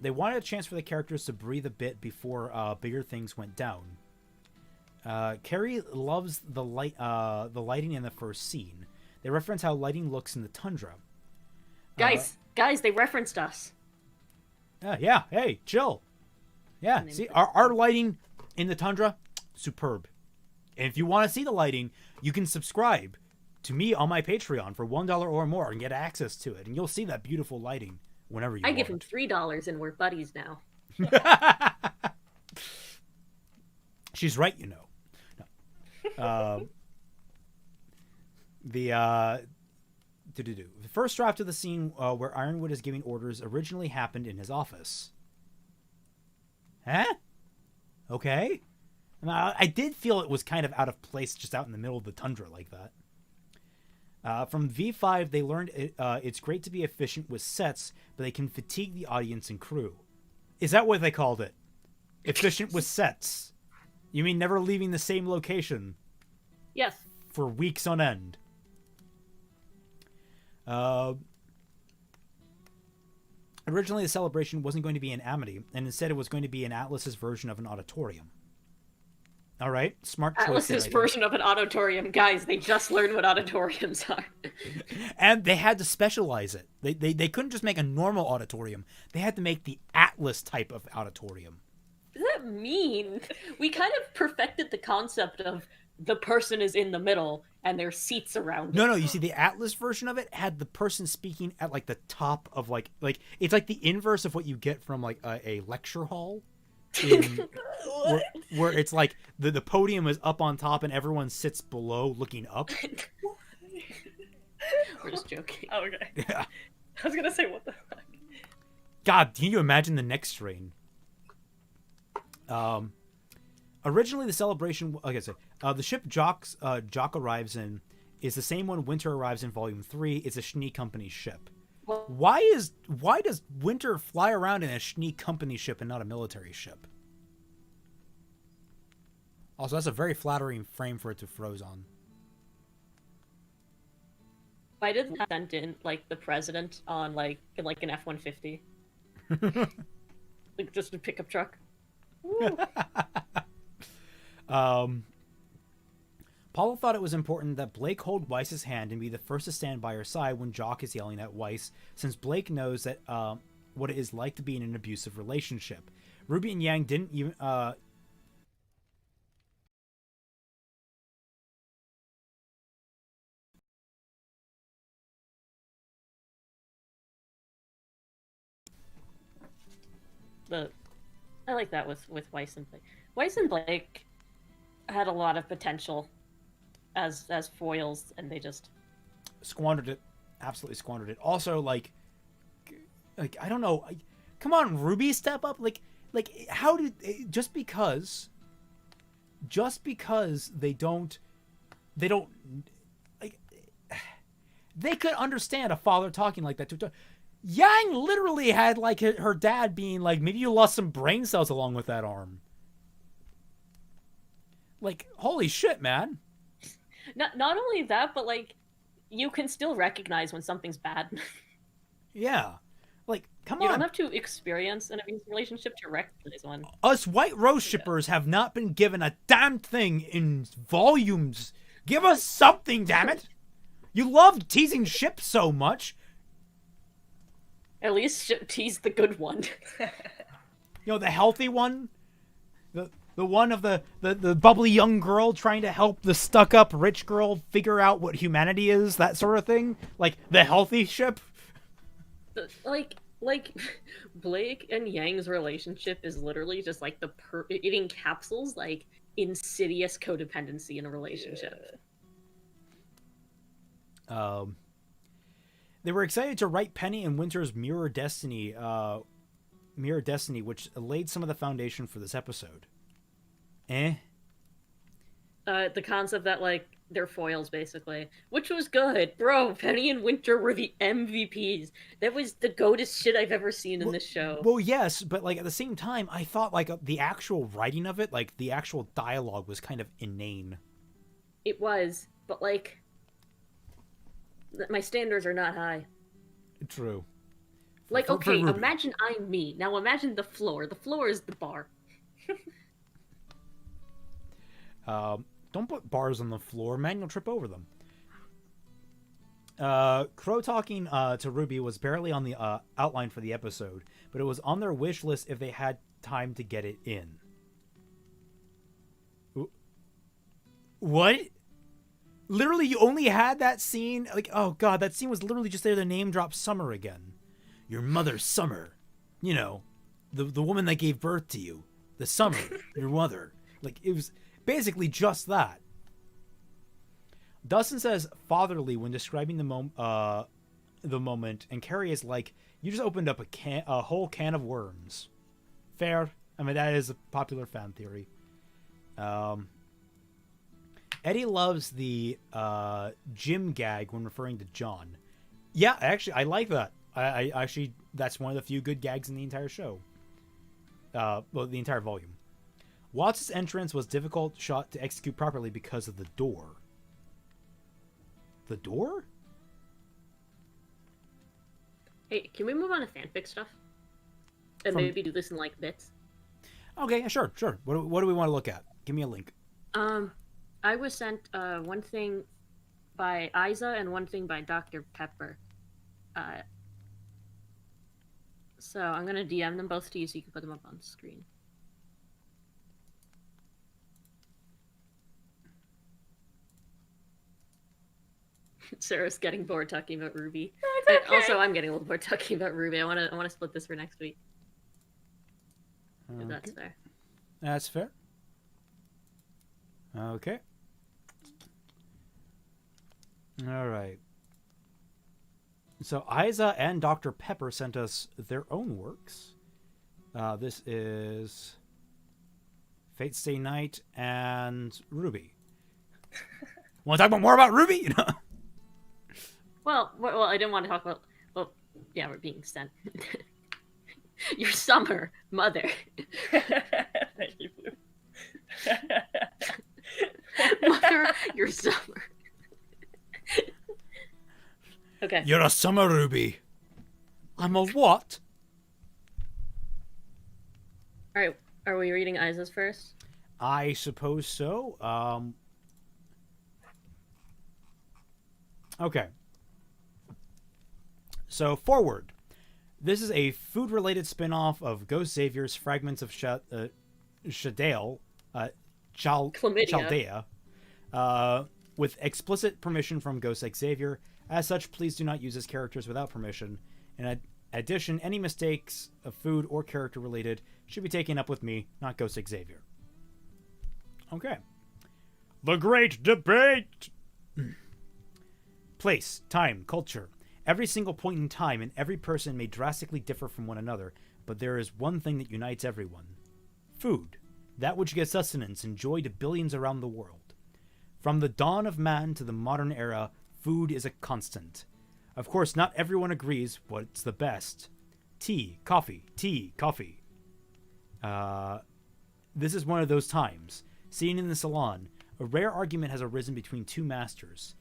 They wanted a chance for the characters to breathe a bit before bigger things went down. Carrie loves the lighting in the first scene. They reference how lighting looks in the tundra. Guys, they referenced us. Yeah, hey, chill. Yeah, see, our lighting in the tundra, superb. And if you want to see the lighting, you can subscribe to me on my Patreon for $1 or more and get access to it. And you'll see that beautiful lighting whenever you want. I give him $3 and we're buddies now. She's right, you know. No. The first draft of the scene where Ironwood is giving orders originally happened in his office. Huh? Okay. I did feel it was kind of out of place just out in the middle of the tundra like that. From V5, they learned it's great to be efficient with sets, but they can fatigue the audience and crew. Is that what they called it? Efficient with sets? You mean never leaving the same location? Yes. For weeks on end. Originally, the celebration wasn't going to be in Amity, and instead it was going to be in Atlas's version of an auditorium. All right, smart choice. Atlas's version of an auditorium. Guys, they just learned what auditoriums are. And they had to specialize it. They couldn't just make a normal auditorium. They had to make the Atlas type of auditorium. What does that mean? We kind of perfected the concept of the person is in the middle and there's seats around. No, you see, the Atlas version of it had the person speaking at like the top of like it's like the inverse of what you get from like a lecture hall. Where it's like the podium is up on top and everyone sits below looking up. We're just joking. Oh, okay. Yeah. I was gonna say, what the fuck? God, can you imagine the next strain? Originally, the celebration. Like I said, the ship Jock arrives in is the same one Winter arrives in Volume 3. It's a Schnee Company ship. Why does Winter fly around in a Schnee Company ship and not a military ship? Also, that's a very flattering frame for it to froze on. Why didn't they send in like the president on like an F-150? Like just a pickup truck. Paula thought it was important that Blake hold Weiss's hand and be the first to stand by her side when Jock is yelling at Weiss, since Blake knows that what it is like to be in an abusive relationship. Ruby and Yang didn't even I like that with Weiss and Blake. Weiss and Blake had a lot of potential as foils, and they just squandered it. Absolutely squandered it. Also, like I don't know. Come on, Ruby, step up. Like how did just because they don't like they could understand a father talking like that to Yang literally had like her dad being like, maybe you lost some brain cells along with that arm. Like, holy shit, man. Not only that, but like you can still recognize when something's bad. Yeah. Like, come on. You don't have to experience an abusive relationship to recognize one. Us white rose shippers have not been given a damn thing in volumes. Give us something, damn it. You love teasing ships so much. At least tease the good one. You know, the healthy one? The one of the bubbly young girl trying to help the stuck-up rich girl figure out what humanity is, that sort of thing? Like, the healthy ship? Like Blake and Yang's relationship is literally just like it encapsulates like insidious codependency in a relationship. They were excited to write Penny and Winter's Mirror Destiny, which laid some of the foundation for this episode. The concept that like they're foils basically, which was good, bro. Penny and Winter were the MVPs. That was the goatest shit I've ever seen in this show. Well, yes, but like at the same time, I thought like the actual writing of it, like the actual dialogue, was kind of inane. It was, but like my standards are not high. True. Like, okay, imagine I'm me. Now imagine the floor. The floor is the bar. Don't put bars on the floor, man. You'll trip over them. Crow talking to Ruby was barely on the outline for the episode, but it was on their wish list if they had time to get it in. What? Literally, you only had that scene? Like, oh god, that scene was literally just there to name drop Summer again. Your mother, Summer. You know, the woman that gave birth to you. The Summer, your mother. Like, it was basically just that. Dustin says fatherly when describing the moment, and Carrie is like, you just opened up a whole can of worms. Fair. I mean, that is a popular fan theory. Eddie loves the Jim gag when referring to John. Yeah, actually, I like that. I actually, that's one of the few good gags in the entire show. Well, the entire volume. Watts' entrance was difficult shot to execute properly because of the door. The door? Hey, can we move on to fanfic stuff? And maybe do this in like bits? Okay, sure. What do we want to look at? Give me a link. I was sent one thing by Isa and one thing by Dr. Pepper. So I'm gonna DM them both to you so you can put them up on the screen. Sarah's getting bored talking about Ruby. No, it's okay. Also, I'm getting a little bored talking about Ruby. I want to split this for next week. If that's fair. That's fair. Okay. All right. So Isa and Dr. Pepper sent us their own works. This is Fate Stay Night and Ruby. Want to talk about more about Ruby? Well, I didn't want to talk about. Well, yeah, we're being sent. Your Summer, Mother. Thank you, Blue. Mother, your Summer. Okay. You're a Summer, Ruby. I'm a what? All right. Are we reading Isa's first? I suppose so. Okay. So, forward. This is a food-related spin-off of Ghost Xavier's Fragments of Chaldea, with explicit permission from Ghost Xavier. As such, please do not use his characters without permission. And Addition, any mistakes of food or character related should be taken up with me, not Ghost Xavier. Okay. The Great Debate! Place, time, culture. Every single point in time and every person may drastically differ from one another, but there is one thing that unites everyone. Food. That which gives sustenance and joy to billions around the world. From the dawn of man to the modern era, food is a constant. Of course, not everyone agrees what's the best. Tea, coffee, tea, coffee. This is one of those times. Seen in the salon, a rare argument has arisen between two masters.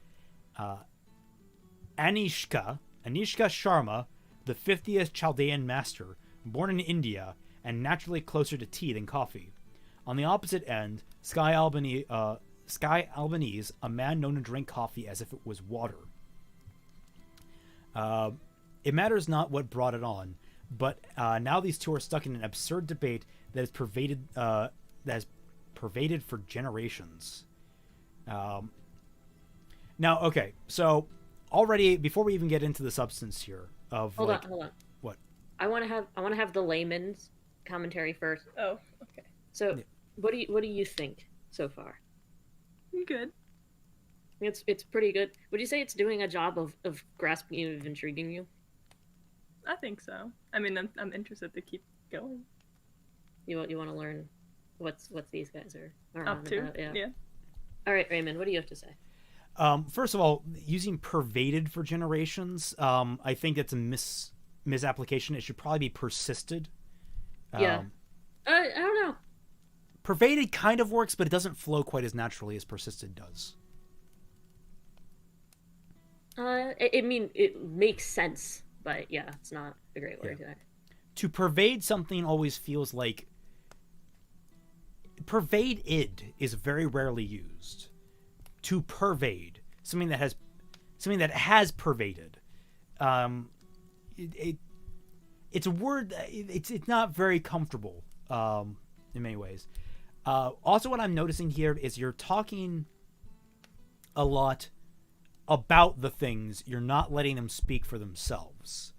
Anishka Sharma, the 50th Chaldean master, born in India and naturally closer to tea than coffee. On the opposite end, Sky Albanese, a man known to drink coffee as if it was water. It matters not what brought it on, but now these two are stuck in an absurd debate that has pervaded for generations. Now, okay, so already before we even get into the substance here of hold on. What? I want to have the layman's commentary first. Oh, okay. So, yeah. What do you think so far? Good. It's pretty good. Would you say it's doing a job of grasping you, of intriguing you? I think so. I mean, I'm interested to keep going. You want to learn what's these guys are up to? About, yeah. Yeah. All right, Raymond, what do you have to say? First of all, using pervaded for generations, I think that's a misapplication. It should probably be persisted. Yeah. I don't know. Pervaded kind of works, but it doesn't flow quite as naturally as persisted does. I mean, it makes sense, but yeah, it's not a great word. Yeah. To pervade something always feels like... Pervade-id is very rarely used. To pervade, something that has pervaded. It's a word. It's not very comfortable in many ways. Also, what I'm noticing here is you're talking a lot about the things. You're not letting them speak for themselves,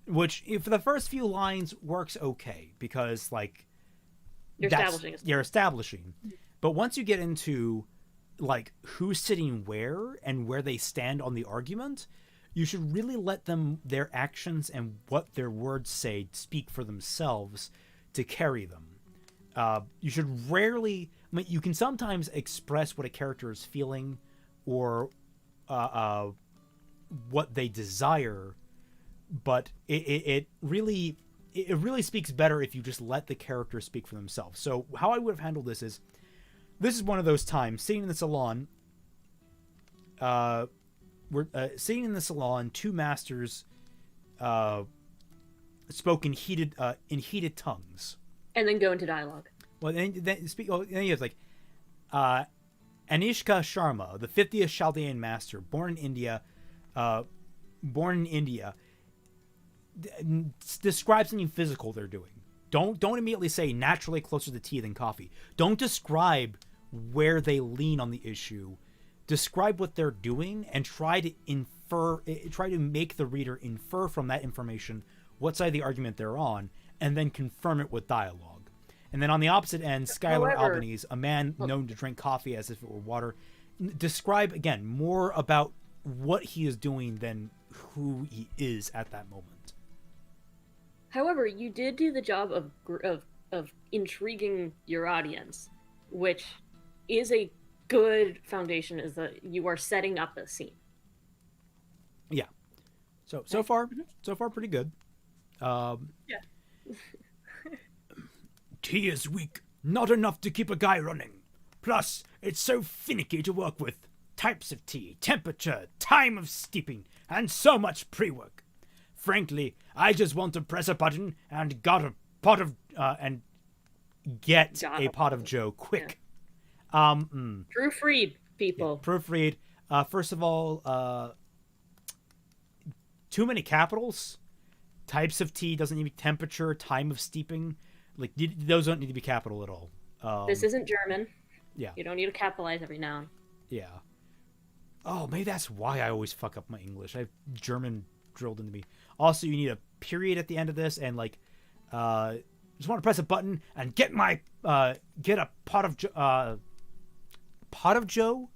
which for the first few lines works okay because like you're establishing. But once you get into like who's sitting where and where they stand on the argument, you should really let their actions and what their words say speak for themselves to carry them. You should rarely... I mean, you can sometimes express what a character is feeling or what they desire, but it really speaks better if you just let the character speak for themselves. So how I would have handled this is one of those times, sitting in the salon, sitting in the salon, two masters spoke in heated tongues. And then go into dialogue. Well, then he was like, Anishka Sharma, the 50th Chaldean master, born in India, describe something physical they're doing. Don't immediately say naturally closer to tea than coffee. Don't describe where they lean on the issue. Describe what they're doing and try to make the reader infer from that information what side of the argument they're on, and then confirm it with dialogue. And then on the opposite end, Skylar Albanese, a man known to drink coffee as if it were water, describe again more about what he is doing than who he is at that moment. However, you did do the job of intriguing your audience, which is a good foundation, is that you are setting up a scene. Yeah. So far pretty good. Yeah. Tea is weak, not enough to keep a guy running. Plus, it's so finicky to work with. Types of tea, temperature, time of steeping, and so much pre-work. Frankly, I just want to press a button and get a pot of Joe quick. Yeah. Proofread, people. Yeah, proofread. First of all, too many capitals. Types of tea doesn't need temperature, time of steeping. Like those don't need to be capital at all. This isn't German. Yeah. You don't need to capitalize every noun. Yeah. Oh, maybe that's why I always fuck up my English. I have German drilled into me. Also, you need a period at the end of this, and like, just want to press a button and get my get a pot of Joe,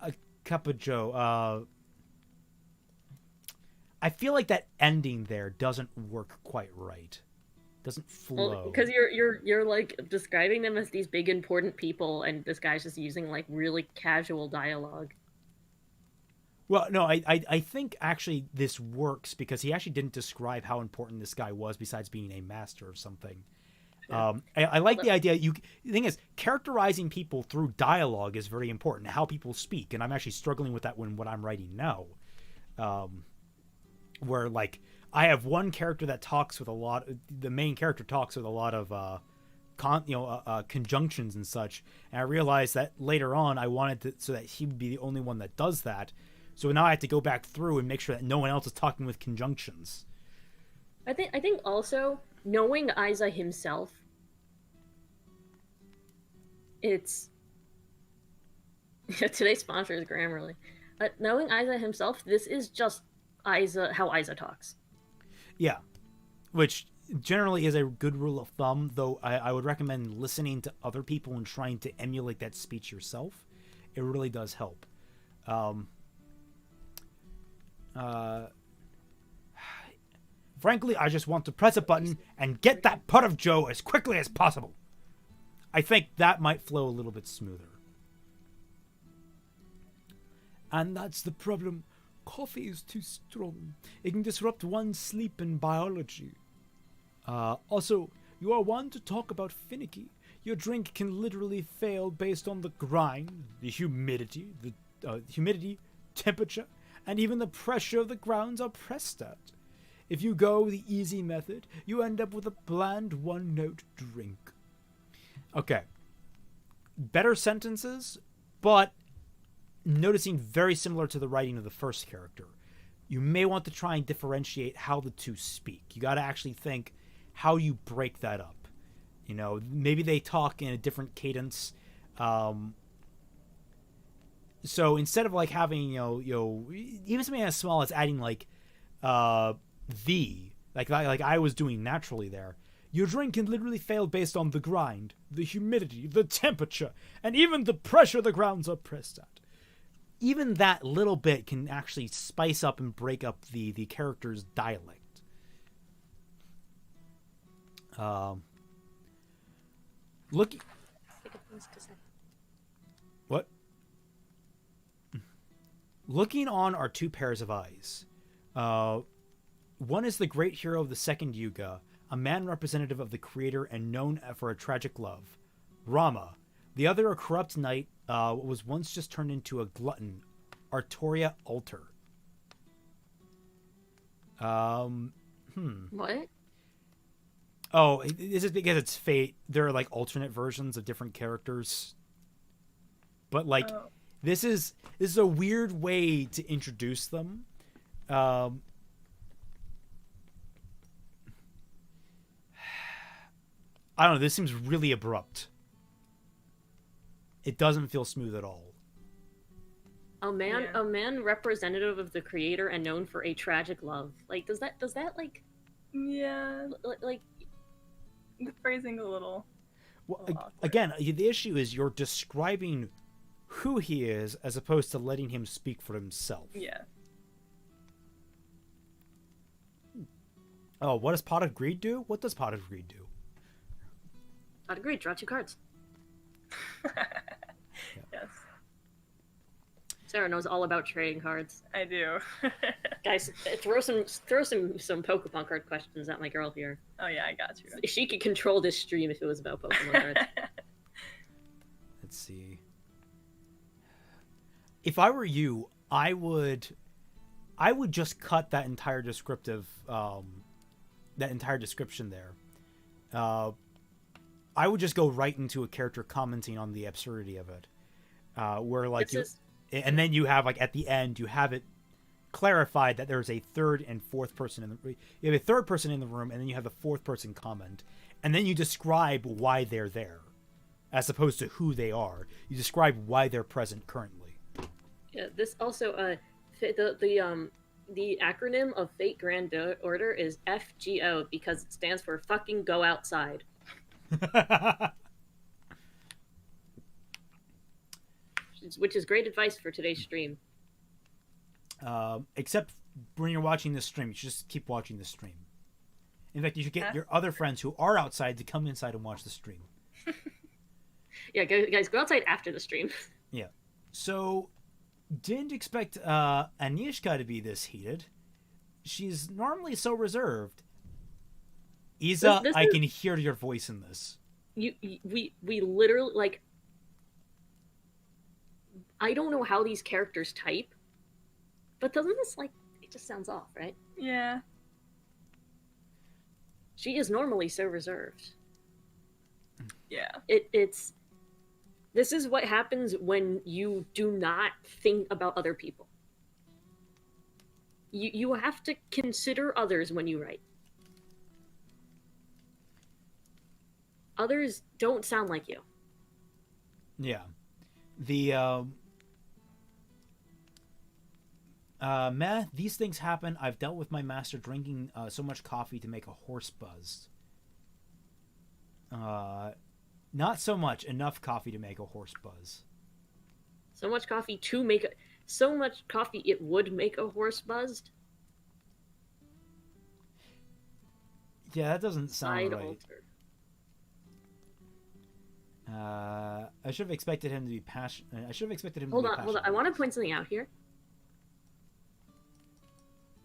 a cup of Joe. I feel like that ending there doesn't work quite right. Doesn't flow. Because you're like describing them as these big important people, and this guy's just using like really casual dialogue. Well, no, I think actually this works because he actually didn't describe how important this guy was besides being a master of something. Yeah. I like the idea. The thing is, characterizing people through dialogue is very important. How people speak, and I'm actually struggling with that when what I'm writing now, where like I have one character that talks with a lot. The main character talks with a lot of conjunctions and such. And I realized that later on, I wanted to so that he would be the only one that does that. So now I have to go back through and make sure that no one else is talking with conjunctions. I think also knowing Isa himself, it's today's sponsor is Grammarly. Knowing Isa himself, this is just Isa how Isa talks. Yeah, which generally is a good rule of thumb. Though I would recommend listening to other people and trying to emulate that speech yourself. It really does help. Frankly, I just want to press a button and get that pot of Joe as quickly as possible. I think that might flow a little bit smoother. And that's the problem. Coffee is too strong. It can disrupt one's sleep and biology. Also, you are one to talk about finicky. Your drink can literally fail based on the grind, the humidity, temperature, and even the pressure of the grounds are pressed at. If you go the easy method, you end up with a bland one-note drink. Okay. Better sentences, but noticing very similar to the writing of the first character. You may want to try and differentiate how the two speak. You got to actually think how you break that up. You know, maybe they talk in a different cadence. So instead of like having, even something as small as adding like like I was doing naturally there. Your drink can literally fail based on the grind, the humidity, the temperature, and even the pressure the grounds are pressed at. Even that little bit can actually spice up and break up the character's dialect. What? Looking on are two pairs of eyes. One is the great hero of the second Yuga, a man representative of the creator and known for a tragic love, Rama. The other, a corrupt knight, was once just turned into a glutton, Artoria Alter. What? Oh, this is because it's Fate. There are like alternate versions of different characters. But like, this is a weird way to introduce them. I don't know. This seems really abrupt. It doesn't feel smooth at all. A man representative of the creator and known for a tragic love. Like, does that like? Yeah. Like, the phrasing a little. Well, again, the issue is you're describing who he is as opposed to letting him speak for himself. Yeah. Oh, what does Pot of Greed do? What does Pot of Greed do? Pot of Greed, draw 2 cards. Yes. Sarah knows all about trading cards. I do. Guys, throw some Pokemon card questions at my girl here. Oh yeah, I got you. She could control this stream if it was about Pokemon cards. Let's see. If I were you, I would just cut that entire description there. I would just go right into a character commenting on the absurdity of it, where like and then you have like at the end you have it clarified that there's a third and fourth person you have a third person in the room, and then you have the fourth person comment, and then you describe why they're there, as opposed to who they are. You describe why they're present currently. Yeah, this also the acronym of Fate Grand Order is FGO because it stands for fucking go outside. Which is great advice for today's stream. Except when you're watching this stream, you should just keep watching the stream. In fact, you should get your other friends who are outside to come inside and watch the stream. Yeah, guys, go outside after the stream. Yeah. So, didn't expect Anishka to be this heated. She's normally so reserved. Isa, I can hear your voice in this. We literally, like, I don't know how these characters type, but doesn't this, like, it just sounds off, right? Yeah. She is normally so reserved. Yeah. This is what happens when you do not think about other people. You have to consider others when you write. Others don't sound like you. Yeah. The these things happen. I've dealt with my master drinking so much coffee to make a horse buzz. Not so much. Enough coffee to make a horse buzz. So much coffee it would make a horse buzzed. Yeah, that doesn't sound right. Alter. I should have expected him to be passionate. Hold on. I want to point something out here.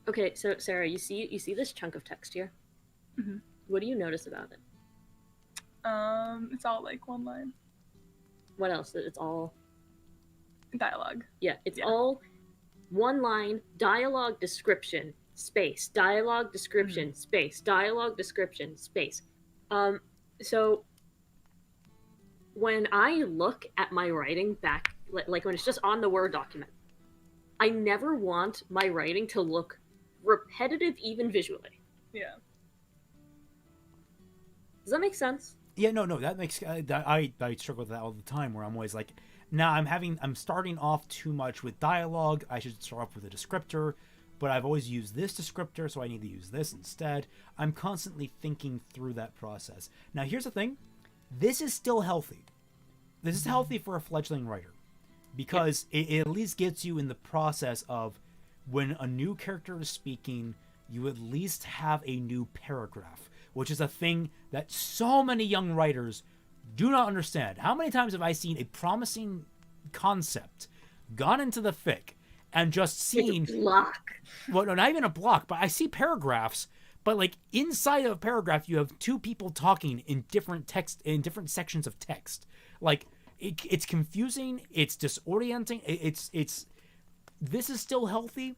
Okay, so Sarah, you see this chunk of text here? Mm-hmm. What do you notice about it? It's all like one line. What else? It's all Dialogue. Yeah, all one line, dialogue description, space, dialogue description, space, dialogue description, space. So when I look at my writing back, like when it's just on the Word document, I never want my writing to look repetitive, even visually. Yeah. Does that make sense? Yeah, no, that makes. I struggle with that all the time, where I'm always like, nah, I'm starting off too much with dialogue. I should start off with a descriptor, but I've always used this descriptor, so I need to use this instead. I'm constantly thinking through that process. Now, here's the thing. This is still healthy. This is healthy for a fledgling writer, because it at least gets you in the process of when a new character is speaking, you at least have a new paragraph, which is a thing that so many young writers do not understand. How many times have I seen a promising concept gone into the fic and just seen... It's a block. Well, no, not even a block, but I see paragraphs, but like inside of a paragraph, you have two people talking in different sections of text. Like, it's confusing, it's disorienting, this is still healthy.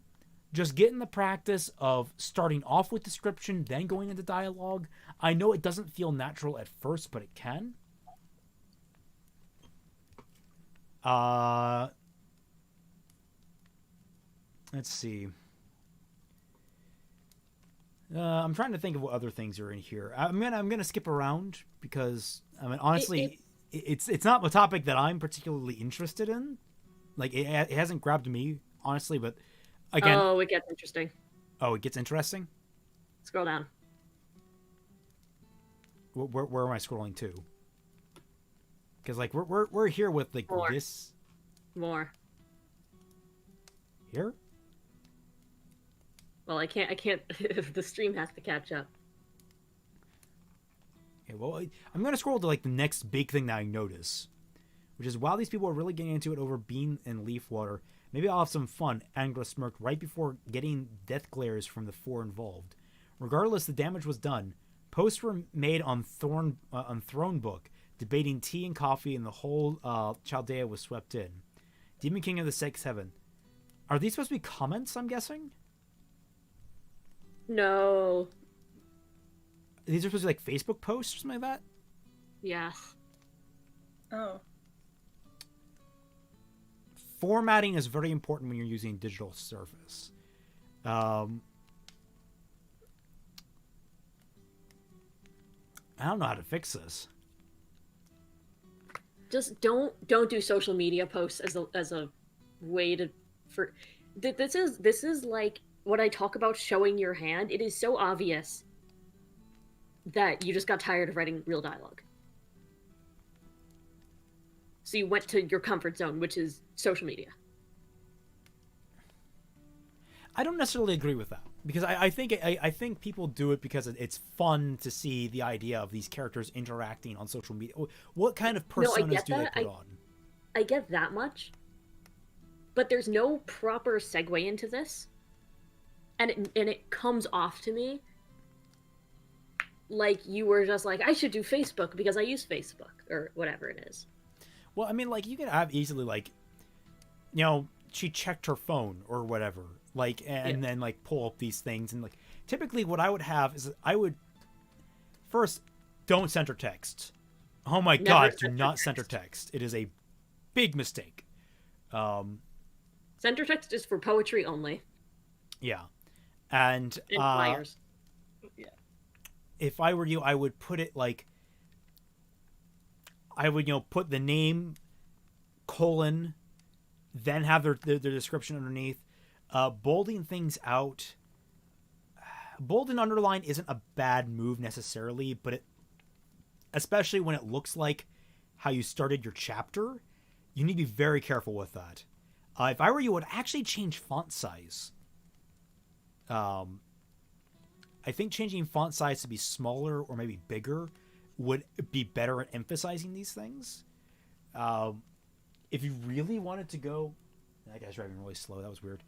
Just get in the practice of starting off with description, then going into dialogue. I know it doesn't feel natural at first, but it can. Let's see. I'm trying to think of what other things are in here. I'm gonna skip around because I mean honestly, it's not a topic that I'm particularly interested in. Like it hasn't grabbed me honestly, but. Again, it gets interesting. Oh, it gets interesting? Scroll down. Where am I scrolling to? Because like we're here with like More. This. More. Here? Well, I can't. The stream has to catch up. Okay, well, I'm gonna scroll to like the next big thing that I notice, which is while these people are really getting into it over bean and leaf water. Maybe I'll have some fun, Angela smirked right before getting death glares from the four involved. Regardless, the damage was done. Posts were made on Throne Book, debating tea and coffee, and the whole Chaldea was swept in. Demon King of the Sixth Heaven. Are these supposed to be comments, I'm guessing? No. These are supposed to be like Facebook posts or something like that? Yes. Oh. Formatting is very important when you're using digital surface. I don't know how to fix this. Just don't do social media posts as a way to this is like when I talk about showing your hand, it is so obvious that you just got tired of writing real dialogue. So you went to your comfort zone, which is social media. I don't necessarily agree with that, because I think people do it because it's fun to see the idea of these characters interacting on social media. What kind of personas do they put on? I get that much, but there's no proper segue into this, and it comes off to me like you were just like, I should do Facebook because I use Facebook or whatever it is. Well, I mean, like, you could have easily, like, she checked her phone or whatever, like, and then, like, pull up these things. And, like, typically what I would have is I would first, don't center text. Oh my God, do not center text. It is a big mistake. Center text is for poetry only. Yeah. And flyers. Yeah. If I were you, I would put it like, I would, put the name, colon, then have their description underneath. Bolding things out. Bold and underline isn't a bad move necessarily, but especially when it looks like how you started your chapter, you need to be very careful with that. If I were you, I would actually change font size. I think changing font size to be smaller or maybe bigger would be better at emphasizing these things. If you really wanted to go, that guy's driving really slow. That was weird.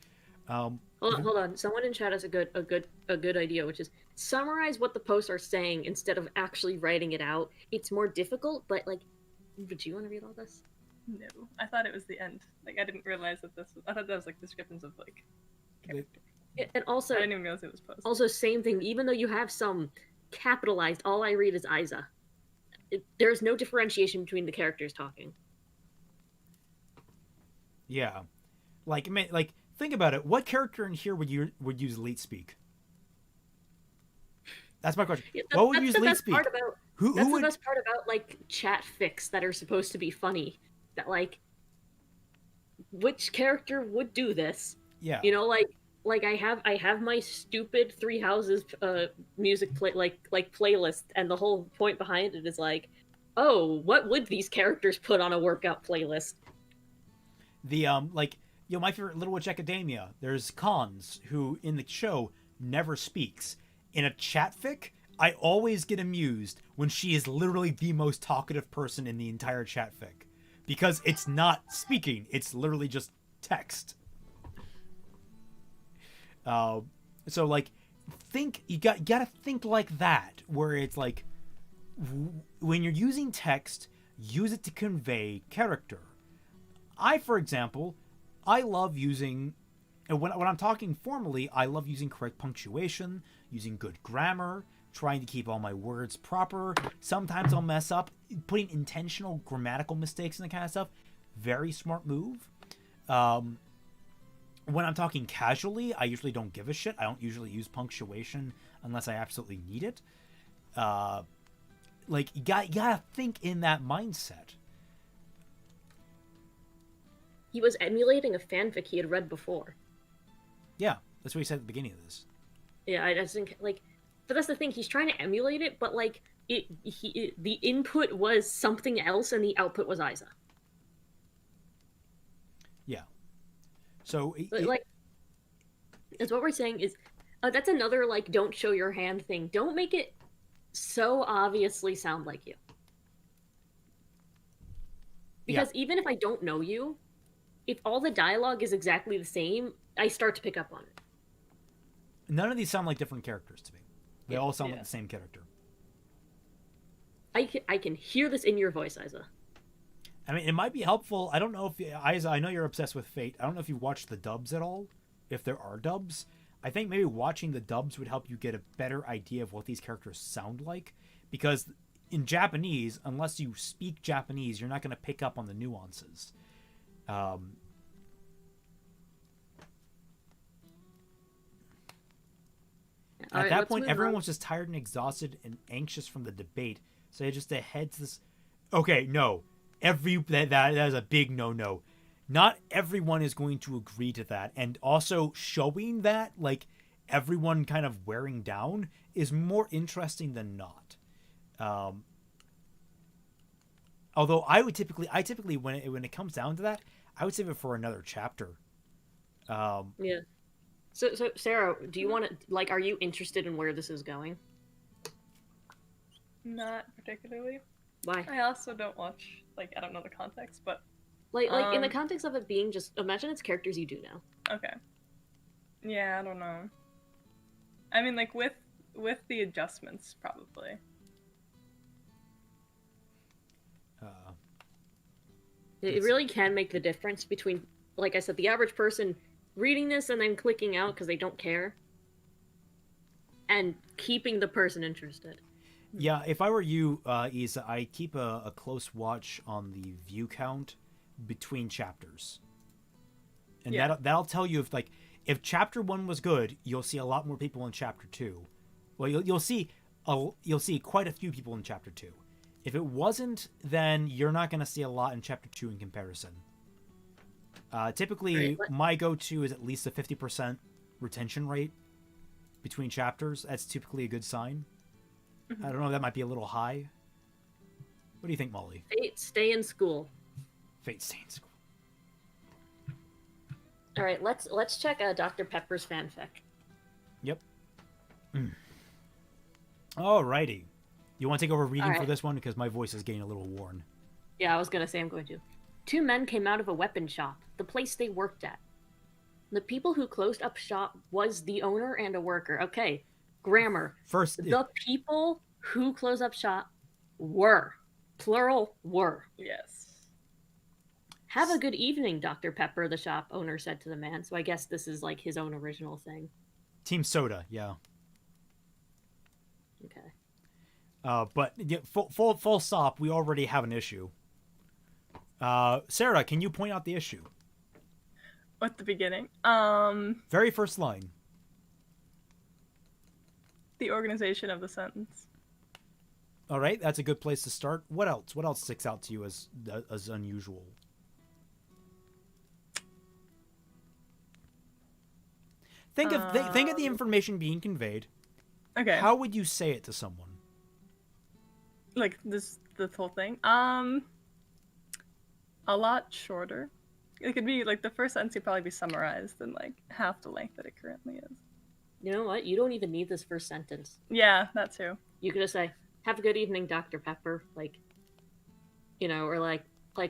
Hold on. Someone in chat has a good idea, which is summarize what the posts are saying instead of actually writing it out. It's more difficult, but like, would you want to read all this? No, I thought it was the end. Like, I didn't realize that I thought that was like descriptions of like characters. And also, I didn't even realize it was posts. Also, same thing. Even though you have some capitalized, all I read is Isa. There's no differentiation between the characters talking. Yeah, like think about it. What character in here would use leet speak? That's my question. Yeah, what would use leet speak? That's the best part about like chat fics that are supposed to be funny. That like, which character would do this? Yeah. Like I have my stupid Three Houses music playlist, and the whole point behind it is like, oh, what would these characters put on a workout playlist? The my favorite Little Witch Academia. There's Cons, who in the show never speaks. In a chat fic, I always get amused when she is literally the most talkative person in the entire chat fic, because it's not speaking; it's literally just text. So like, you gotta think like that, where it's like, when you're using text, use it to convey character. For example, I love using, and when I'm talking formally, I love using correct punctuation, using good grammar, trying to keep all my words proper. Sometimes I'll mess up, putting intentional grammatical mistakes and that kind of stuff. Very smart move. When I'm talking casually, I usually don't give a shit. I don't usually use punctuation unless I absolutely need it. Like, you gotta think in that mindset. He was emulating a fanfic he had read before. Yeah, that's what he said at the beginning of this. Yeah, I just think, like, but that's the thing, he's trying to emulate it, but, like, the input was something else and the output was Isa. Yeah. So, like, that's what we're saying is, that's another, like, don't show your hand thing. Don't make it so obviously sound like you. Because even if I don't know you, if all the dialogue is exactly the same, I start to pick up on it. None of these sound like different characters to me. They all sound like the same character. I can hear this in your voice, Isa. I mean, it might be helpful. I don't know if Isa, I know you're obsessed with Fate. I don't know if you watched the dubs at all, if there are dubs. I think maybe watching the dubs would help you get a better idea of what these characters sound like, because in Japanese, unless you speak Japanese, you're not going to pick up on the nuances. At that point, everyone was just tired and exhausted and anxious from the debate, so they just head to this. Okay, no. That is a big no-no. not everyone is going to agree to that. And also showing that, like, everyone kind of wearing down is more interesting than not. Although I typically when it comes down to that, I would save it for another chapter. Yeah. So Sarah, do you want to, like, are you interested in where this is going? Not particularly. Why? I also don't watch, like, I don't know the context, but Like in the context of it being just, imagine it's characters you do know. okay. Yeah, I don't know. I mean, like, with the adjustments, probably. It really can make the difference between, like I said, the average person reading this and then clicking out because they don't care, and keeping the person interested. Yeah, if I were you, Isa, I keep a close watch on the view count between chapters, and that'll tell you if chapter 1 was good, you'll see a lot more people in chapter 2. Well, you'll see quite a few people in chapter 2. If it wasn't, then you're not going to see a lot in chapter 2 in comparison. Typically, my go-to is at least a 50% retention rate between chapters. That's typically a good sign. I don't know, that might be a little high. What do you think, Molly? Fate, stay in school. Fate, stay in school. All right, let's check Dr. Pepper's fanfic. Yep. Alrighty. You want to take over reading for this one? Because my voice is getting a little worn. Yeah, I was going to say I'm going to. 2 men came out of a weapon shop, the place they worked at. The people who closed up shop was the owner and a worker. Okay, grammar. First, the people who closed up shop were. Plural, were. Yes. Have a good evening, Dr. Pepper, the shop owner said to the man. So I guess this is like his own original thing. Team Soda, yeah. Okay. But full stop, we already have an issue. Sarah, can you point out the issue? At the beginning? Very first line. The organization of the sentence. All right, that's a good place to start. What else? What else sticks out to you as unusual? Think of the information being conveyed. Okay. How would you say it to someone? Like this whole thing? A lot shorter. It could be like the first sentence could probably be summarized in like half the length that it currently is. You know what? You don't even need this first sentence. Yeah, that too. You could just say, "Have a good evening, Dr. Pepper." Like, you know, or like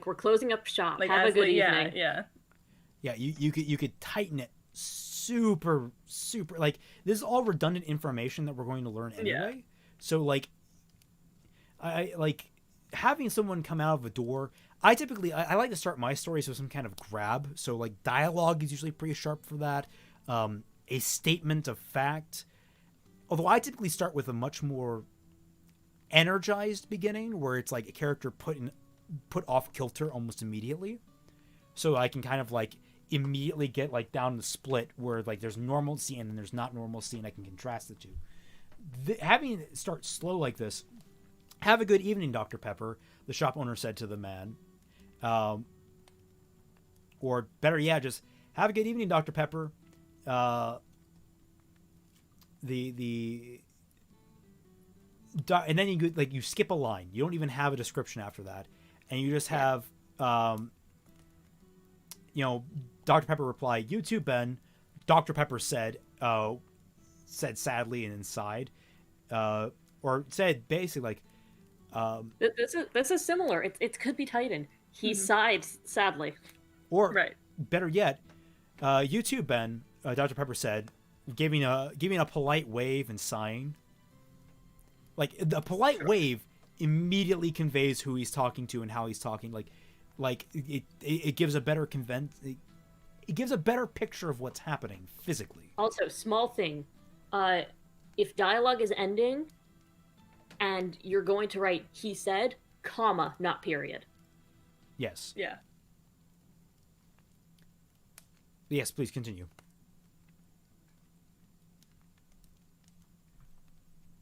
we're closing up shop. Like, have a good evening. Yeah. Yeah, you could tighten it super like this is all redundant information that we're going to learn anyway. Yeah. So like I like having someone come out of a door. I like to start my stories with some kind of grab. So like dialogue is usually pretty sharp for that. A statement of fact. Although I typically start with a much more energized beginning where it's like a character put off kilter almost immediately. So I can kind of like immediately get like down the split where like there's normalcy and then there's not normalcy and I can contrast the two. Having it start slow like this. Have a good evening, Dr. Pepper, the shop owner said to the man. Or better yet, just have a good evening, Dr. Pepper. And then you skip a line. You don't even have a description after that. And you just have, Dr. Pepper replied, "You too, Ben." Dr. Pepper said sadly and inside, or said basically like, this is similar. It could be tightened. He sighed sadly. Or right. Better yet, "You too, Ben." Dr. Pepper said, giving a polite wave and sighing. Like the polite wave immediately conveys who he's talking to and how he's talking. Like it gives a better it gives a better picture of what's happening physically. Also, small thing, if dialogue is ending, and you're going to write "he said," comma, not period. Yes. Yeah. Yes, please continue.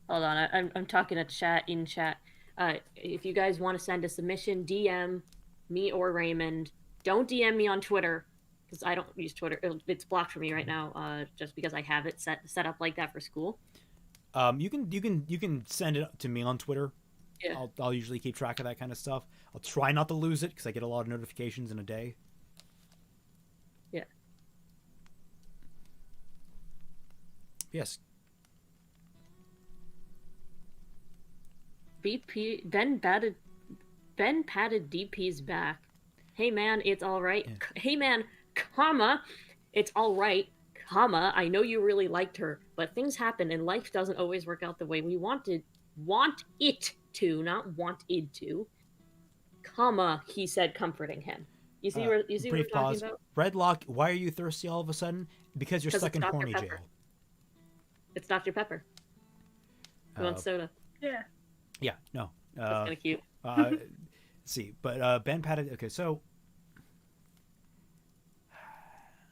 Hold on, I'm talking to chat in chat. If you guys want to send a submission, DM me or Raymond. don't DM me on Twitter because I don't use Twitter. It's blocked for me right now, just because I have it set up like that for school. You can send it to me on Twitter. Yeah. I'll usually keep track of that kind of stuff. I'll try not to lose it because I get a lot of notifications in a day. Yeah. Yes. Ben patted DP's back. Hey man, it's all right. Yeah. Hey man, comma, it's all right. Comma, I know you really liked her, but things happen and life doesn't always work out the way we want it to, not wanted to. Comma, he said, comforting him. You see what we're talking about? Redlock, why are you thirsty all of a sudden? Because you're stuck in horny jail. It's Dr. Pepper. Who wants soda? Yeah. Yeah, no. That's kind of cute. See, but Ben patted. Okay, so.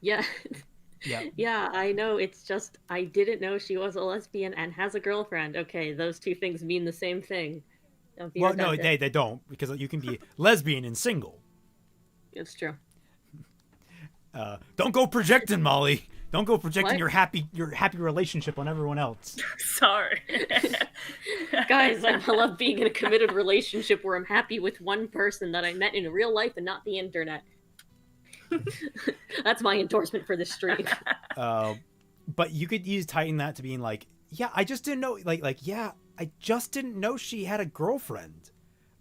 Yeah. Yeah. Yeah, I know. It's just I didn't know she was a lesbian and has a girlfriend. Okay, those two things mean the same thing. Well, no, they don't, because you can be lesbian and single. It's true. Don't go projecting, Molly. Don't go projecting your happy relationship on everyone else. Sorry. Guys, I love being in a committed relationship where I'm happy with one person that I met in real life and not the internet. That's my endorsement for this stream. But you could tighten that to being like, yeah, I just didn't know, yeah, I just didn't know she had a girlfriend.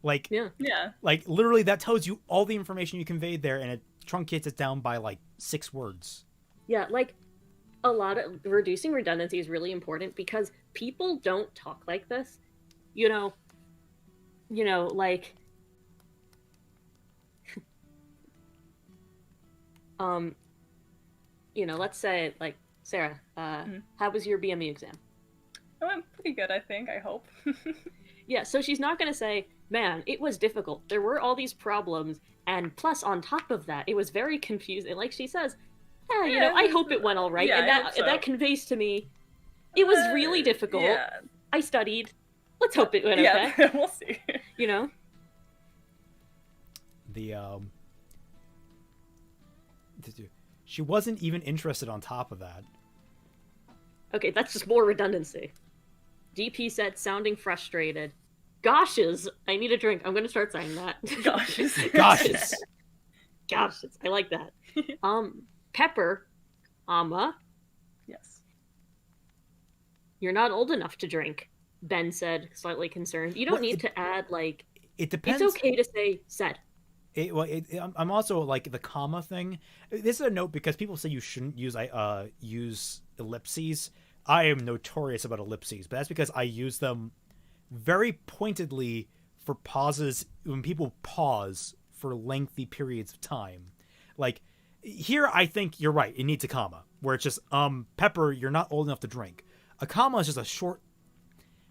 Yeah. Like, literally, that tells you all the information you conveyed there, and it truncates it down by, 6 words. Yeah, a lot of reducing redundancy is really important because people don't talk like this. Let's say, Sarah, how was your BME exam? It went pretty good, I think. I hope. Yeah, so she's not going to say, man, it was difficult. There were all these problems, and plus, on top of that, it was very confusing. Like she says, I hope it went all right. Yeah, and that conveys to me, it was really difficult. Yeah. I studied. Let's hope it went okay. Yeah, we'll see. She wasn't even interested on top of that. Okay, that's just more redundancy. DP said, sounding frustrated. Goshes, I need a drink. I'm going to start saying that. Goshes. Goshes. Goshes, I like that. Pepper, Yes. You're not old enough to drink, Ben said, slightly concerned. You don't need to add, It depends. It's okay to say said. I'm also, the comma thing. This is a note because people say you shouldn't use ellipses. I am notorious about ellipses, but that's because I use them very pointedly for pauses when people pause for lengthy periods of time. Here, I think you're right. It needs a comma, where it's just, Pepper, you're not old enough to drink. A comma is just a short...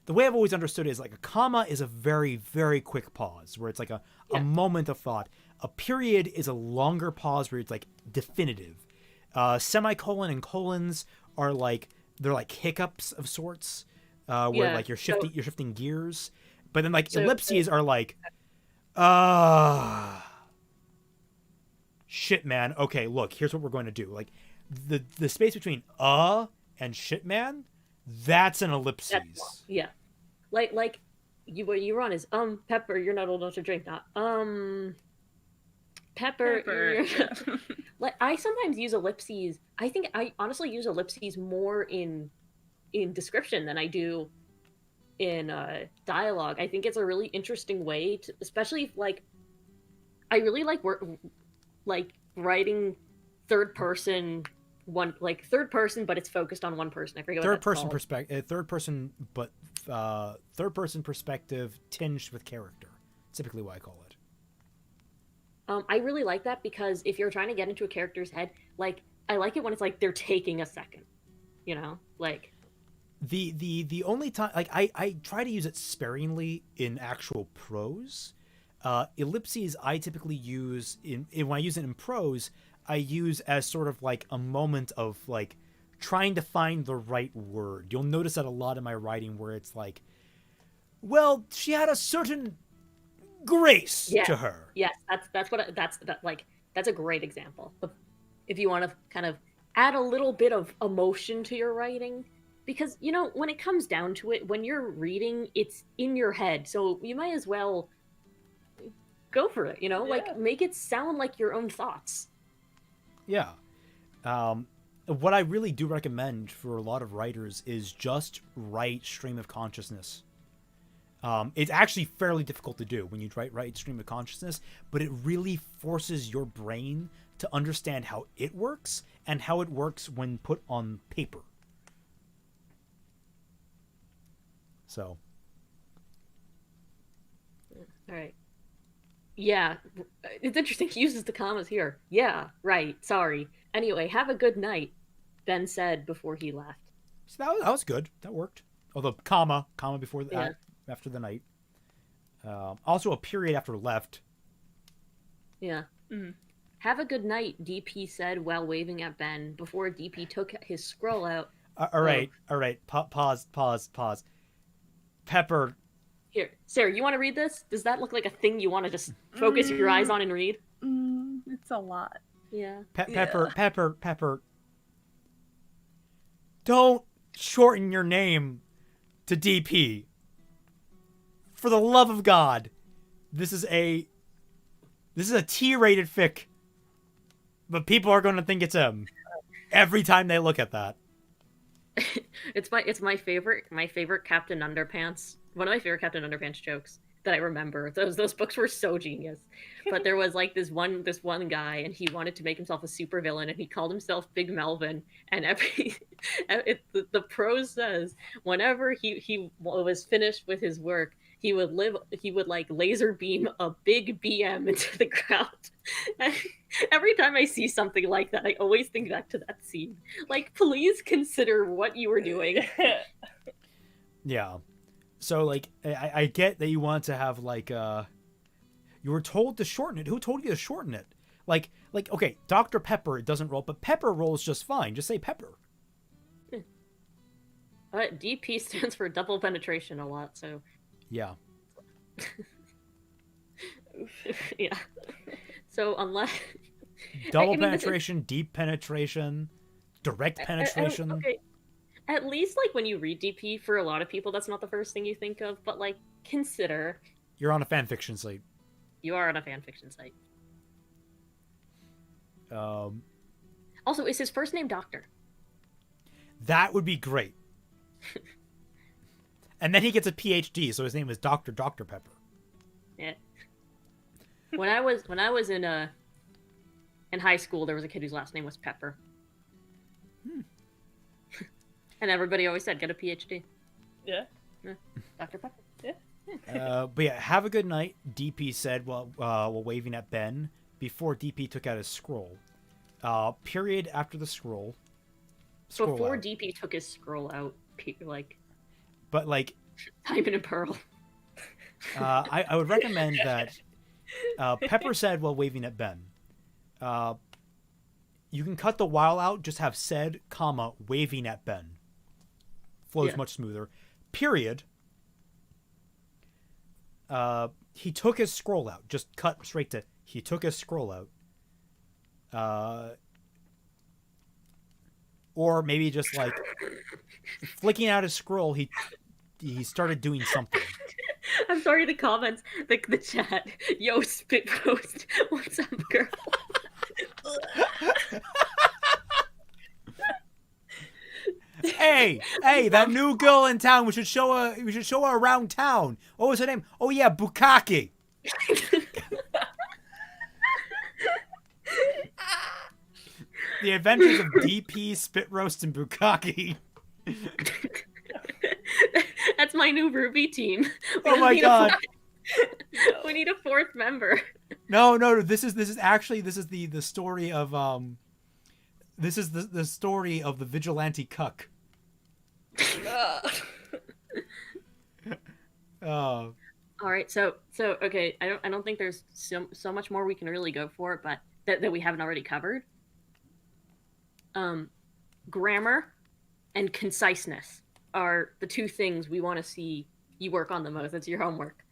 The way I've always understood it is, a comma is a very, very quick pause, where it's a moment of thought. A period is a longer pause where it's, definitive. Semicolon and colons are, they're hiccups of sorts, where, you're shifting gears. But then, ellipses are shit, man. Okay, look, here's what we're going to do. The space between and shit, man, that's an ellipses. Yeah. What you were on is, Pepper, you're not old enough to drink. Not, Pepper. I sometimes use ellipses. I think I honestly use ellipses more in description than I do in dialogue. I think it's a really interesting way to, especially if, I really like writing third person, third person, but it's focused on one person. I forget what that's called. Third person perspective tinged with character. Typically what I call it. I really like that because if you're trying to get into a character's head, I like it when it's they're taking a second, The only time, I try to use it sparingly in actual prose. Ellipses I typically use when I use it in prose, I use as sort of a moment of trying to find the right word. You'll notice that a lot in my writing where it's well, she had a certain grace to her. Yes, That's a great example of if you want to kind of add a little bit of emotion to your writing. Because, you know, when it comes down to it, when you're reading, it's in your head. So you might as well go for it, you know? Yeah. Like, make it sound like your own thoughts. Yeah. What I really do recommend for a lot of writers is just write stream of consciousness. It's actually fairly difficult to do when you write stream of consciousness, but it really forces your brain to understand how it works and how it works when put on paper. So. All right. Yeah, it's interesting. He uses the commas here. Yeah, right. Sorry. Anyway, have a good night, Ben said before he left. So that was good. That worked. Although comma before Yeah. After the night. Also a period after left. Yeah. Mhm. Have a good night, DP said while waving at Ben before DP took his scroll out. All right. Pause. Pepper. Here, Sarah, you want to read this? Does that look like a thing you want to just focus your eyes on and read? It's a lot. Yeah. Pepper. Don't shorten your name to DP. For the love of God. This is a T-rated fic. But people are going to think it's M every time they look at that. It's my favorite Captain Underpants. One of my favorite Captain Underpants jokes that I remember. Those books were so genius. But there was like this one guy, and he wanted to make himself a supervillain, and he called himself Big Melvin. And the prose says whenever he was finished with his work, he would like laser beam a big BM into the ground. And every time I see something like that, I always think back to that scene. Like, please consider what you were doing. Yeah. So, like, I get that you want to have, like, you were told to shorten it. Who told you to shorten it? Like, okay, Dr. Pepper, it doesn't roll, but Pepper rolls just fine. Just say Pepper. DP stands for double penetration a lot, so... Yeah. Yeah. So, unless... Double penetration, deep penetration, direct penetration. Okay. At least, like, when you read DP, for a lot of people, that's not the first thing you think of, but, like, consider... You're on a fanfiction site. You are on a fanfiction site. Also, is his first name Doctor? That would be great. And then he gets a PhD, so his name is Dr. Pepper. Yeah. When I was in high school, there was a kid whose last name was Pepper. And everybody always said, get a PhD. Yeah. Dr. Pepper. Yeah. But yeah, have a good night, DP said while waving at Ben before DP took out his scroll. Period after the scroll. Before out. DP took his scroll out, like... But, like... Diamond and Pearl. I would recommend that Pepper said while waving at Ben. You can cut the while out, just have said, comma, waving at Ben. Flows much smoother. Period. He took his scroll out. Just cut straight to, he took his scroll out. Or maybe just like flicking out his scroll, he started doing something. I'm sorry, the comments, the chat. Yo, spit roast. What's up, girl? Hey, that new girl in town. We should show her around town. What was her name? Oh yeah, Bukaki. The Adventures of DP, Spit Roast, and Bukaki. That's my new Ruby team. Oh my god. We need a fourth member. No. This is the story of This is the story of the vigilante cuck. All right, so okay, I don't think there's so much more we can really go for, but that we haven't already covered. Grammar and conciseness are the two things we want to see you work on the most. That's your homework.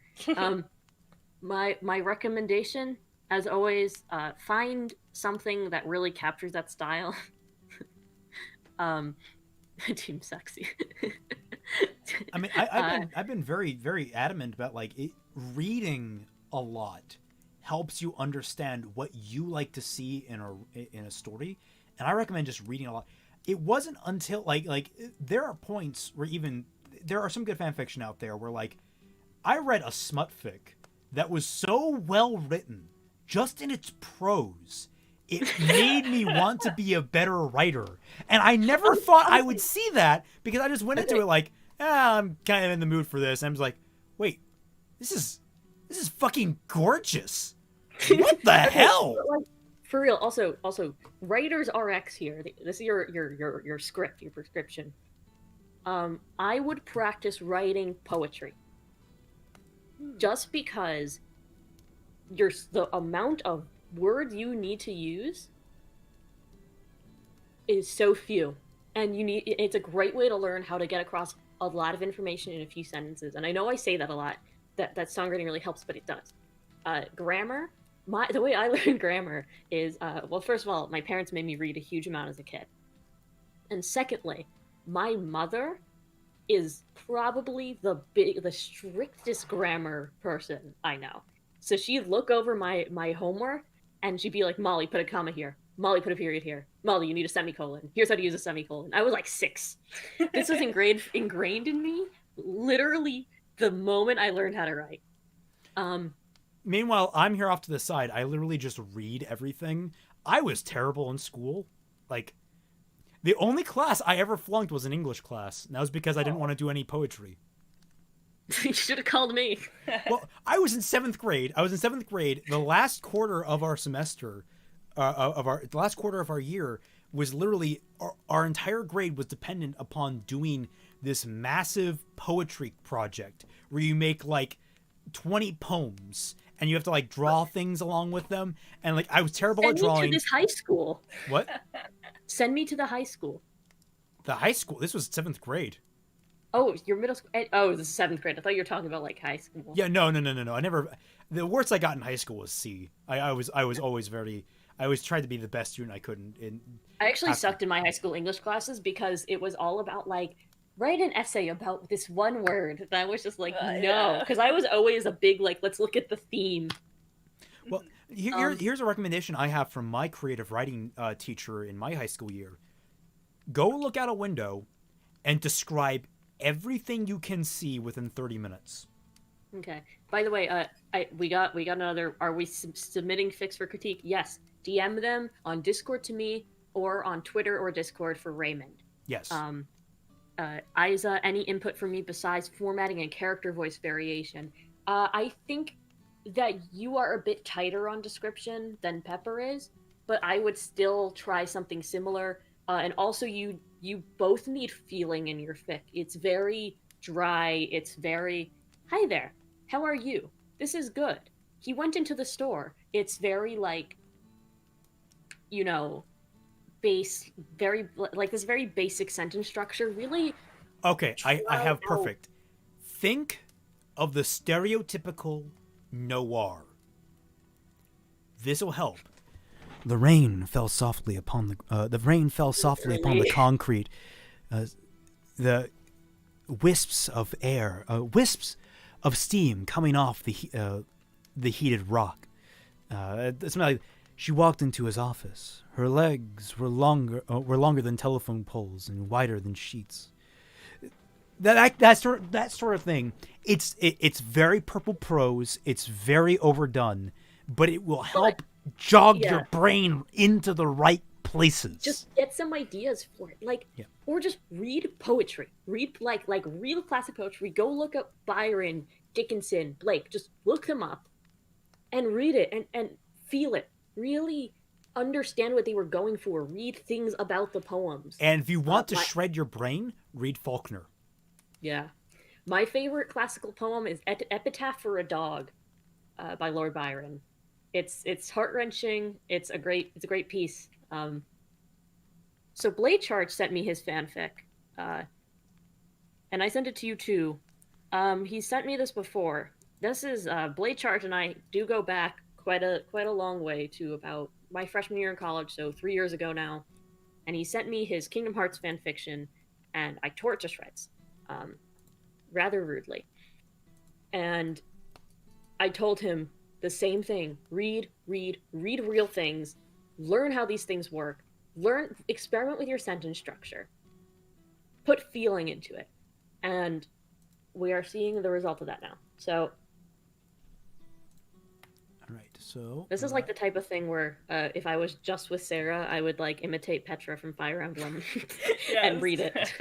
My recommendation as always, find something that really captures that style. Team sexy. I mean, I've been very, very adamant about like reading a lot helps you understand what you like to see in a story, and I recommend just reading a lot. It wasn't until like there are points where even there are some good fan fiction out there where like I read a smut fic that was so well written just in its prose. It made me want to be a better writer. And I never thought I would see that because I just went into it like, I'm kind of in the mood for this. And I was like, wait, this is fucking gorgeous. What the hell? For real. Also, Writers RX here. This is your script, your prescription. I would practice writing poetry. Just because the amount of words you need to use is so few, and it's a great way to learn how to get across a lot of information in a few sentences. And I know I say that a lot, that songwriting really helps, but it does. Grammar, the way I learned grammar is well, first of all, my parents made me read a huge amount as a kid, and secondly, my mother is probably the strictest grammar person I know. So she'd look over my homework and she'd be like, Molly, put a comma here. Molly, put a period here. Molly, you need a semicolon. Here's how to use a semicolon. I was like 6. This was ingrained in me literally the moment I learned how to write. Meanwhile, I'm here off to the side. I literally just read everything. I was terrible in school. Like, the only class I ever flunked was an English class. And that was because I didn't want to do any poetry. You should have called me. Well, I was in 7th grade. The last quarter of our semester, the last quarter of our year was literally our entire grade was dependent upon doing this massive poetry project where you make like 20 poems and you have to like draw things along with them. And like I was terrible at drawing. Send me to this high school. What? Send me to the high school. The high school? This was 7th grade. Oh, your middle school. Oh, this is 7th grade. I thought you were talking about like high school. Yeah, no. I never. The worst I got in high school was C. I was always very. I always tried to be the best student I could. I actually sucked in my high school English classes because it was all about like write an essay about this one word. And I was just like, no, because I was always a big like let's look at the theme. Well, here's a recommendation I have from my creative writing teacher in my high school year. Go look out a window and describe everything you can see within 30 minutes. Okay. By the way, we got another. Are we submitting fics for critique? Yes. DM them on Discord to me or on Twitter or Discord for Raymond. Yes. Isa, any input from me besides formatting and character voice variation? I think that you are a bit tighter on description than Pepper is, but I would still try something similar. And also, you both need feeling in your fic. It's very dry. It's very, hi there, how are you? This is good. He went into the store. It's very like, you know, very like this very basic sentence structure. Really. Okay, I have perfect. Think of the stereotypical noir. This will help. The rain fell softly upon the concrete. The wisps of air, wisps of steam coming off the heated rock. Something like, she walked into his office. Her legs were longer than telephone poles and wider than sheets. That sort of thing. It's very purple prose. It's very overdone, but it will help jog your brain into the right places. Just get some ideas for it, or just read poetry. Read like real classic poetry. Go look up Byron, Dickinson, Blake. Just look them up, and read it and feel it. Really understand what they were going for. Read things about the poems. And if you want to shred your brain, read Faulkner. Yeah, my favorite classical poem is "Epitaph for a Dog" by Lord Byron. It's heart-wrenching. It's a great piece. So Blade Charge sent me his fanfic, and I sent it to you too. He sent me this before. This is Blade Charge and I do go back quite a long way to about my freshman year in college, so 3 years ago now. And he sent me his Kingdom Hearts fan fiction, and I tore it to shreds, rather rudely. And I told him the same thing: read real things, learn how these things work, experiment with your sentence structure, put feeling into it, and we are seeing the result of that now. So. All right, so This is like the type of thing where if I was just with Sarah, I would like imitate Petra from Fire Emblem and read it.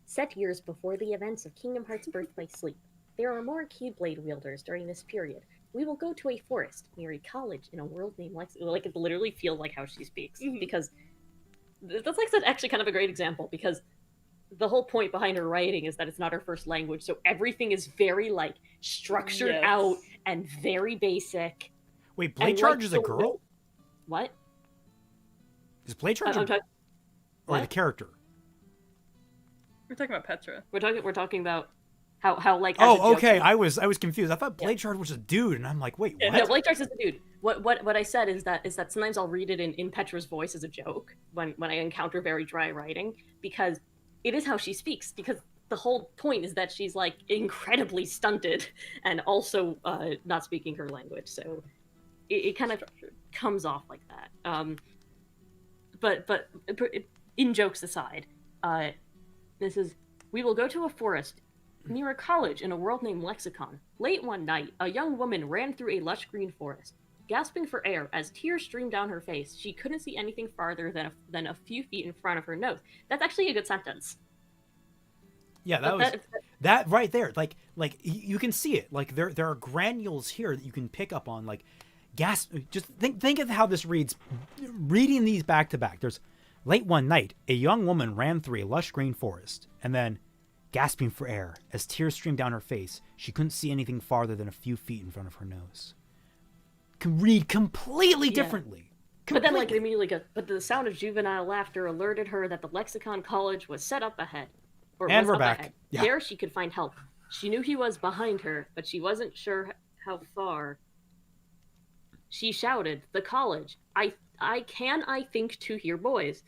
Set years before the events of Kingdom Hearts Birthplace Sleep, there are more Keyblade wielders during this period. We will go to a forest near a college in a world named like it literally feels like how she speaks, because that's like actually kind of a great example, because the whole point behind her writing is that it's not her first language, so everything is very like structured out and very basic. Wait, Blade Charge is a girl? What? Is Blade Charge or the character? We're talking about Petra. We're talking about how like. Oh, okay. I was confused. I thought Blade Charge was a dude, and I'm like, wait, what? No, Blade Charge is a dude. What I said is that sometimes I'll read it in Petra's voice as a joke when I encounter very dry writing, because it is how she speaks, because the whole point is that she's like incredibly stunted and also not speaking her language, so it kind of comes off like that. But in jokes aside, this is: we will go to a forest near a college in a world named Lexicon. Late one night, a young woman ran through a lush green forest. Gasping for air as tears streamed down her face, she couldn't see anything farther than a few feet in front of her nose. That's actually a good sentence. Yeah, that right there. Like you can see it. Like there are granules here that you can pick up on. Like just think of how this reads. Reading these back to back. There's late one night, a young woman ran through a lush green forest, and then gasping for air as tears streamed down her face, she couldn't see anything farther than a few feet in front of her nose. Can read completely differently. But then, like, immediately goes, but the sound of juvenile laughter alerted her that the Lexicon College was set up ahead. And we're back. Yeah. There she could find help. She knew he was behind her, but she wasn't sure how far. She shouted, "The college! I think to hear boys.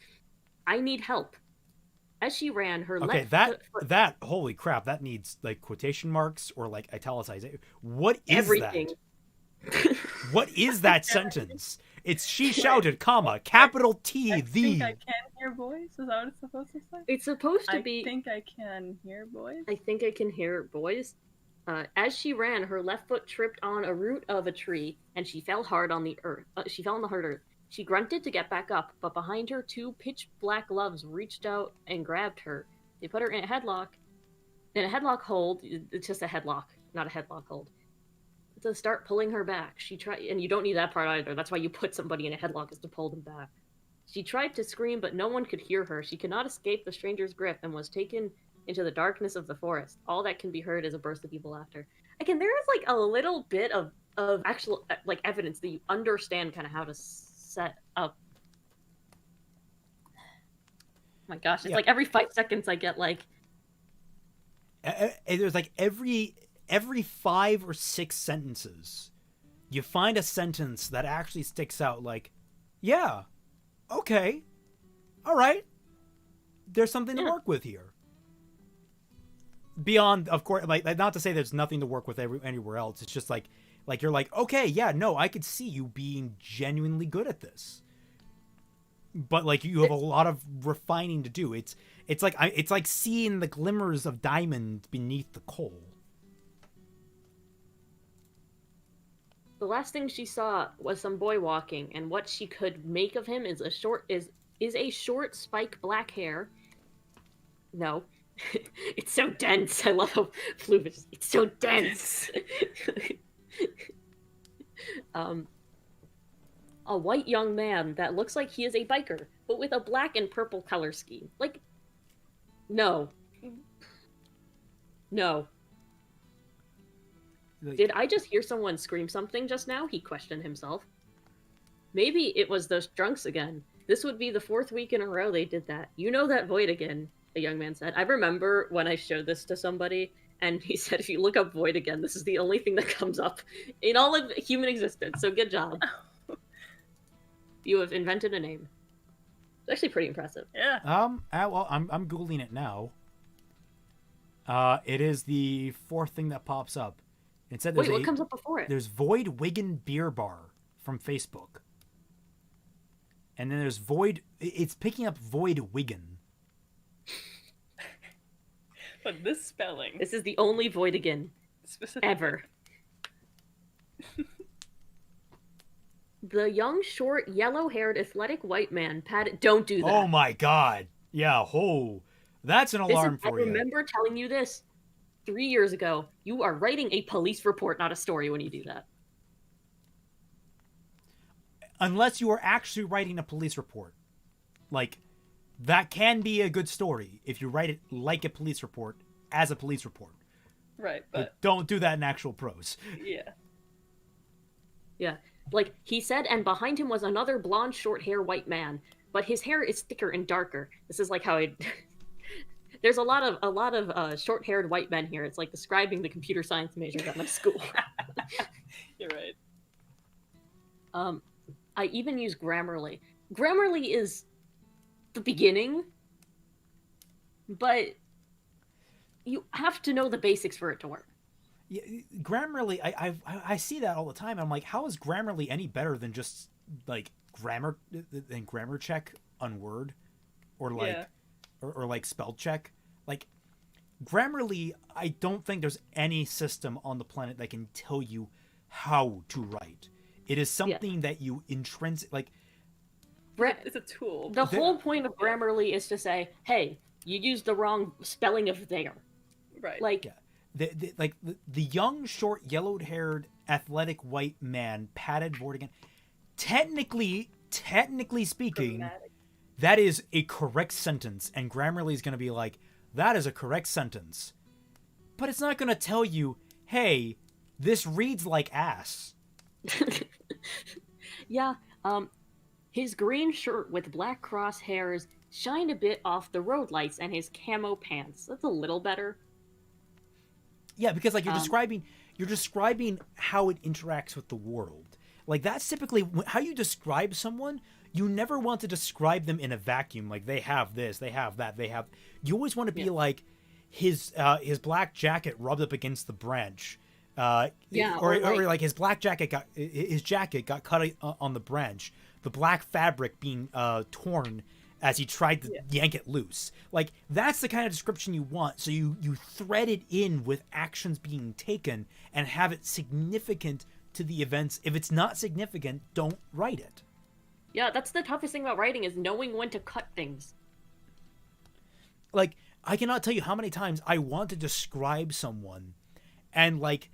I need help." As she ran, her that holy crap, that needs like quotation marks or like italicization. What is everything? That? What is that sentence? It's she shouted, comma, capital T, I the. think I can hear boys? Is that what it's supposed to say? It's supposed to be. I think I can hear boys. I think I can hear boys. As she ran, her left foot tripped on a root of a tree, and she fell hard on the earth. She fell on the hard earth. She grunted to get back up, but behind her, two pitch-black gloves reached out and grabbed her. They put her in a headlock. In a headlock hold. It's just a headlock, not a headlock hold. To start pulling her back. She tried, and you don't need that part either. That's why you put somebody in a headlock, is to pull them back. She tried to scream, but no one could hear her. She could not escape the stranger's grip and was taken into the darkness of the forest. All that can be heard is a burst of evil laughter. Again, there is like a little bit of actual like evidence that you understand kind of how to set up. Oh my gosh, it's like every 5 seconds I get like. There's like every 5 or 6 sentences, you find a sentence that actually sticks out. Like, yeah, okay, all right, there's something to work with here. Beyond, of course, like not to say there's nothing to work with anywhere else. It's just like you're like, okay, yeah, no, I could see you being genuinely good at this, but like you have a lot of refining to do. It's like seeing the glimmers of diamond beneath the coal. The last thing she saw was some boy walking, and what she could make of him is a short spike black hair. No. It's so dense. I love how Fluvish is. It's so dense. A white young man that looks like he is a biker, but with a black and purple color scheme. Like, no. No. Did I just hear someone scream something just now? He questioned himself. Maybe it was those drunks again. This would be the 4th week in a row they did that. You know that void again, the young man said. I remember when I showed this to somebody, And he said, if you look up void again, this is the only thing that comes up in all of human existence. So good job. You have invented a name. It's actually pretty impressive. Yeah. Well, I'm Googling it now. It is the fourth thing that pops up. It said Wait, what comes up before it? There's Void Wigan Beer Bar from Facebook. And then there's Void... It's picking up Void Wigan. But this spelling... This is the only void again. Ever. The young, short, yellow-haired, athletic white man patted... Don't do that. Oh my god. Yeah, that's an alarm for you. I remember telling you this 3 years ago. You are writing a police report, not a story, when you do that. Unless you are actually writing a police report. Like, that can be a good story if you write it like a police report, as a police report. Right, but don't do that in actual prose. Yeah. Yeah. Like, he said, and behind him was another blonde, short-haired white man, but his hair is thicker and darker. This is like how I... There's a lot of short-haired white men here. It's like describing the computer science majors at my school. You're right. I even use Grammarly. Grammarly is the beginning, but you have to know the basics for it to work. Yeah, Grammarly, I see that all the time. I'm like, how is Grammarly any better than just like grammar check on Word, or like or like spell check? Like Grammarly, I don't think there's any system on the planet that can tell you how to write. It is something that you intrinsic like. It's a tool. The whole point of Grammarly is to say, "Hey, you used the wrong spelling of there." Right. Like, the young, short, yellow-haired, athletic white man patted void again. Technically speaking, that is a correct sentence, and Grammarly is going to be like, "That is a correct sentence," but it's not going to tell you, "Hey, this reads like ass." Yeah, his green shirt with black crosshairs shined a bit off the road lights, and his camo pants. That's a little better. Yeah, because like you're describing how it interacts with the world. Like that's typically how you describe someone. You never want to describe them in a vacuum. Like they have this, they have that, they have. You always want to be like his black jacket rubbed up against the branch. Or like his black jacket got cut on the branch. The black fabric being torn as he tried to yank it loose. Like that's the kind of description you want. So you thread it in with actions being taken and have it significant to the events. If it's not significant, don't write it. Yeah, that's the toughest thing about writing is knowing when to cut things. Like I cannot tell you how many times I want to describe someone, and like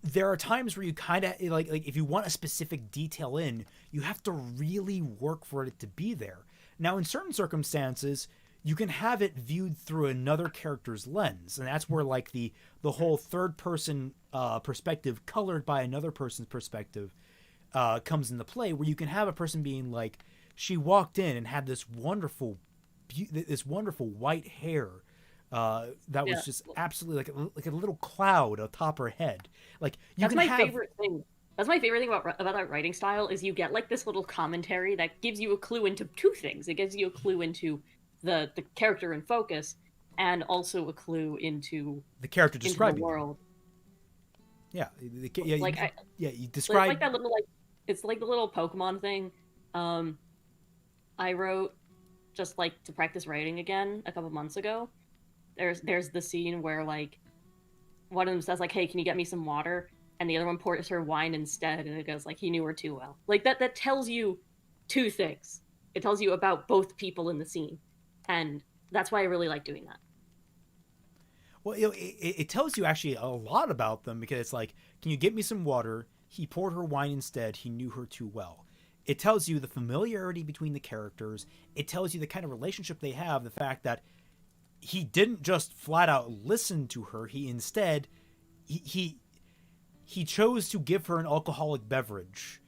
there are times where you kind of like if you want a specific detail in, you have to really work for it to be there. Now, in certain circumstances, you can have it viewed through another character's lens, and that's where like the whole third person perspective colored by another person's perspective comes into play, where you can have a person being like, she walked in and had this wonderful white hair that was just absolutely like a little cloud atop her head. Like That's my favorite thing about that writing style is you get like this little commentary that gives you a clue into two things. It gives you a clue into the character in focus, and also a clue into the character describing the world. Yeah, you describe like that little it's like the little Pokemon thing. I wrote just like to practice writing again a couple months ago. There's the scene where like one of them says like, "Hey, can you get me some water?" And the other one pours her wine instead, and it goes like, "He knew her too well." Like that tells you two things. It tells you about both people in the scene, and that's why I really like doing that. Well, it tells you actually a lot about them, because it's like, "Can you get me some water?" He poured her wine instead. He knew her too well. It tells you the familiarity between the characters. It tells you the kind of relationship they have. The fact that he didn't just flat out listen to her. He instead, he chose to give her an alcoholic beverage,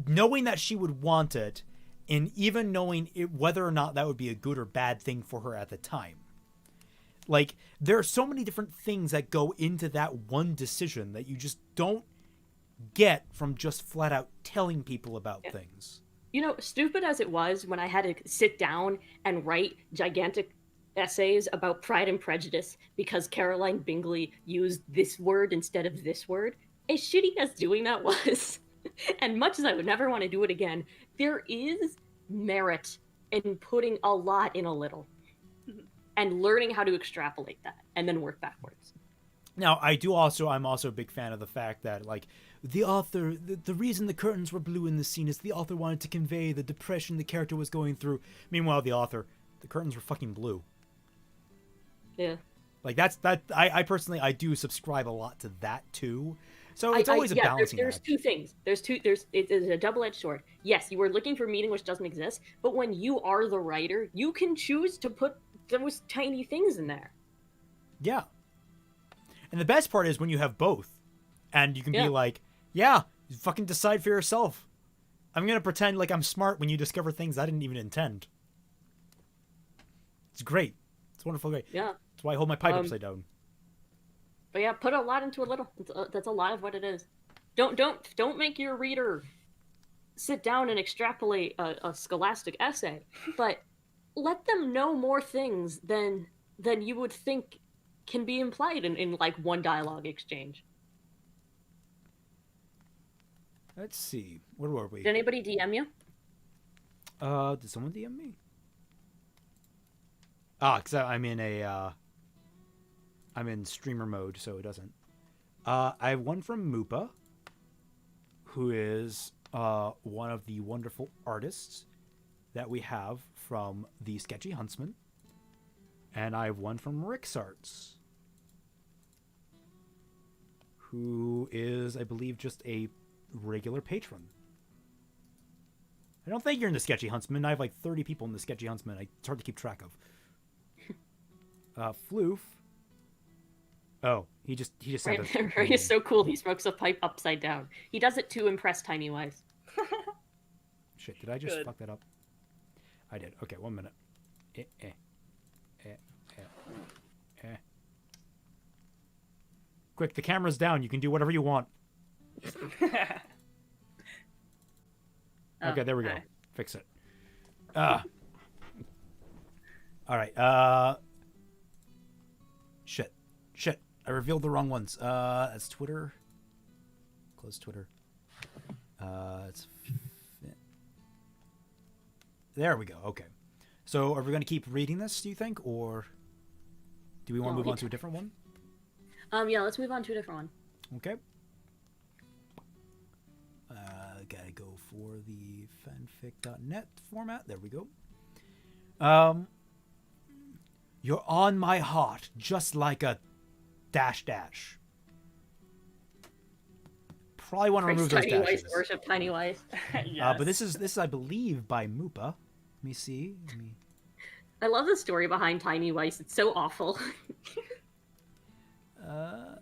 knowing that she would want it, and even knowing whether or not that would be a good or bad thing for her at the time. Like, there are so many different things that go into that one decision that you just don't get from just flat out telling people about things. You know, stupid as it was when I had to sit down and write gigantic essays about Pride and Prejudice because Caroline Bingley used this word instead of this word, as shitty as doing that was, and much as I would never want to do it again, there is merit in putting a lot in a little and learning how to extrapolate that and then work backwards. Now, I'm also a big fan of the fact that, like, the author, the reason the curtains were blue in the scene is the author wanted to convey the depression the character was going through. Meanwhile, the curtains were fucking blue. Yeah. Like, I personally, I do subscribe a lot to that, too. So it's always a balancing there's act. two things. It's a double-edged sword. Yes, you are looking for meaning which doesn't exist, but when you are the writer, you can choose to put those tiny things in there. Yeah. And the best part is when you have both. And you can be like, yeah, you fucking decide for yourself. I'm going to pretend like I'm smart when you discover things I didn't even intend. It's great. It's wonderful, great. Yeah. That's why I hold my pipe upside down. But yeah, put a lot into a little. That's a lot of what it is. Don't make your reader sit down and extrapolate a scholastic essay, but let them know more things than you would think can be implied in like one dialogue exchange. Let's see. Where were we? Did anybody DM you? Did someone DM me? Because I'm in streamer mode, so it doesn't. I have one from Moopa, who is one of the wonderful artists that we have from the Sketchy Huntsman. And I have one from Rixarts, who is, I believe, just a regular patron. I don't think you're in the Sketchy Huntsman. I have like 30 people in the Sketchy Huntsman. It's hard to keep track of. Floof. Oh, he just said that. Ray is so cool. He smokes a pipe upside down. He does it to impress Tiny Wise. Shit, did I just fuck that up? I did. Okay, 1 minute. Quick, the camera's down. You can do whatever you want. Okay, there we go. Okay. Fix it. All right. Shit. I revealed the wrong ones. That's Twitter. Close Twitter. There we go. Okay. So are we going to keep reading this, do you think? Or do we want to move on to a different one? Yeah, let's move on to a different one. Okay. Gotta go for the fanfic.net format. There we go. You're on my heart, just like a ... Probably want to remove those Tiny dashes. Wise, worship Tiny Wise. Yes. But this is, I believe, by Moopa. Let me see. I love the story behind Tiny Wise. It's so awful. Let's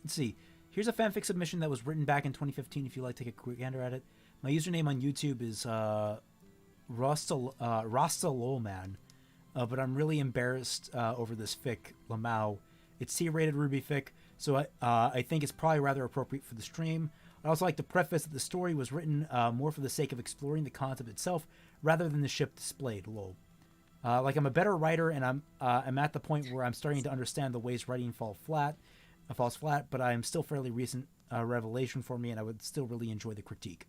see. Here's a fanfic submission that was written back in 2015 if you'd like to take a quick gander at it. My username on YouTube is Rastalolman, but I'm really embarrassed over this fic, Lamau. It's C-rated Ruby fic, so I think it's probably rather appropriate for the stream. I'd also like to preface that the story was written more for the sake of exploring the concept itself rather than the ship displayed, lol. Like, I'm a better writer, and I'm at the point where I'm starting to understand the ways writing falls flat, but I'm still fairly recent revelation for me, and I would still really enjoy the critique.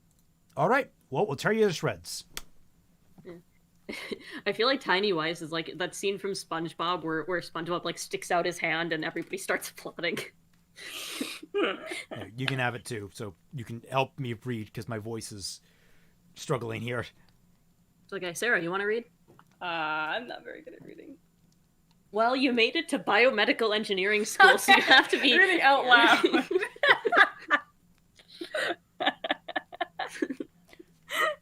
All right, well, we'll tear you to shreds. I feel like Tiny Wise is like that scene from SpongeBob where SpongeBob like sticks out his hand and everybody starts applauding. You can have it too, so you can help me read because my voice is struggling here. Okay, Sarah, you want to read? I'm not very good at reading. Well, you made it to biomedical engineering school, so you have to be reading out loud.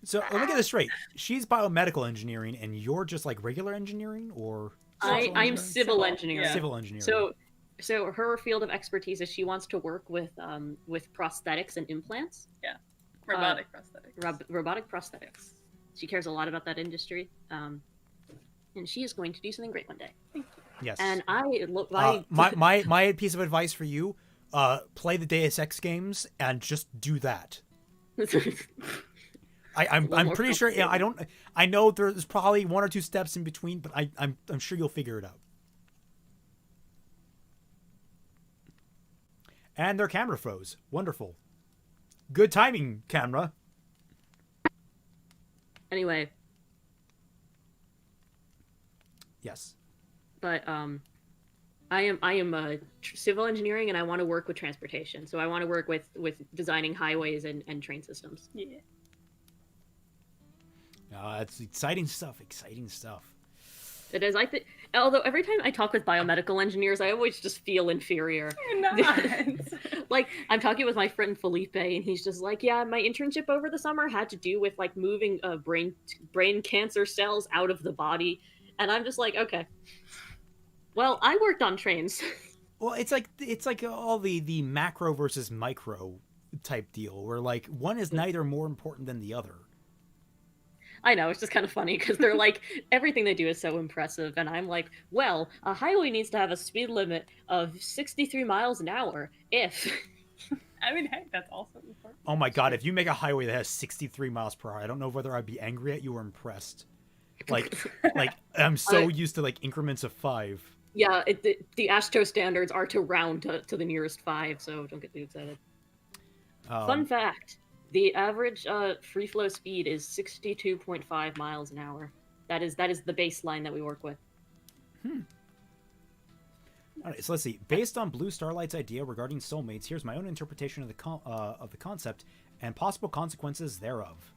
So let me get this straight. She's biomedical engineering, and you're just like regular engineering, or I'm civil engineering. Yeah. civil engineering. So her field of expertise is she wants to work with prosthetics and implants. Robotic prosthetics. Robotic prosthetics. She cares a lot about that industry, and she is going to do something great one day. Thank you. Yes. And my piece of advice for you: play the Deus Ex games and just do that. I'm pretty sure. Yeah, I know there's probably 1 or 2 steps in between, but I'm sure you'll figure it out. And their camera froze. Wonderful. Good timing, camera. Anyway. Yes. But I am civil engineering, and I want to work with transportation. So I want to work with designing highways and train systems. Yeah. It's exciting stuff. Exciting stuff. It is. I think. Although every time I talk with biomedical engineers, I always just feel inferior. You're not. Like, I'm talking with my friend Felipe, and he's just like, yeah, my internship over the summer had to do with like moving brain cancer cells out of the body, and I'm just like, okay. Well, I worked on trains. Well, it's like all the macro versus micro type deal, where like one is neither more important than the other. I know, it's just kind of funny because they're like, everything they do is so impressive. And I'm like, well, a highway needs to have a speed limit of 63 miles an hour if... I mean, hey, that's also important. Oh my god, if you make a highway that has 63 miles per hour, I don't know whether I'd be angry at you or impressed. Like I'm so used to like increments of 5. Yeah, the AASHTO standards are to round to the nearest 5, so don't get too excited. Fun fact. The average free flow speed is 62.5 miles an hour. That is the baseline that we work with. All right, so let's see. Based on Blue Starlight's idea regarding soulmates, here's my own interpretation of the concept and possible consequences thereof.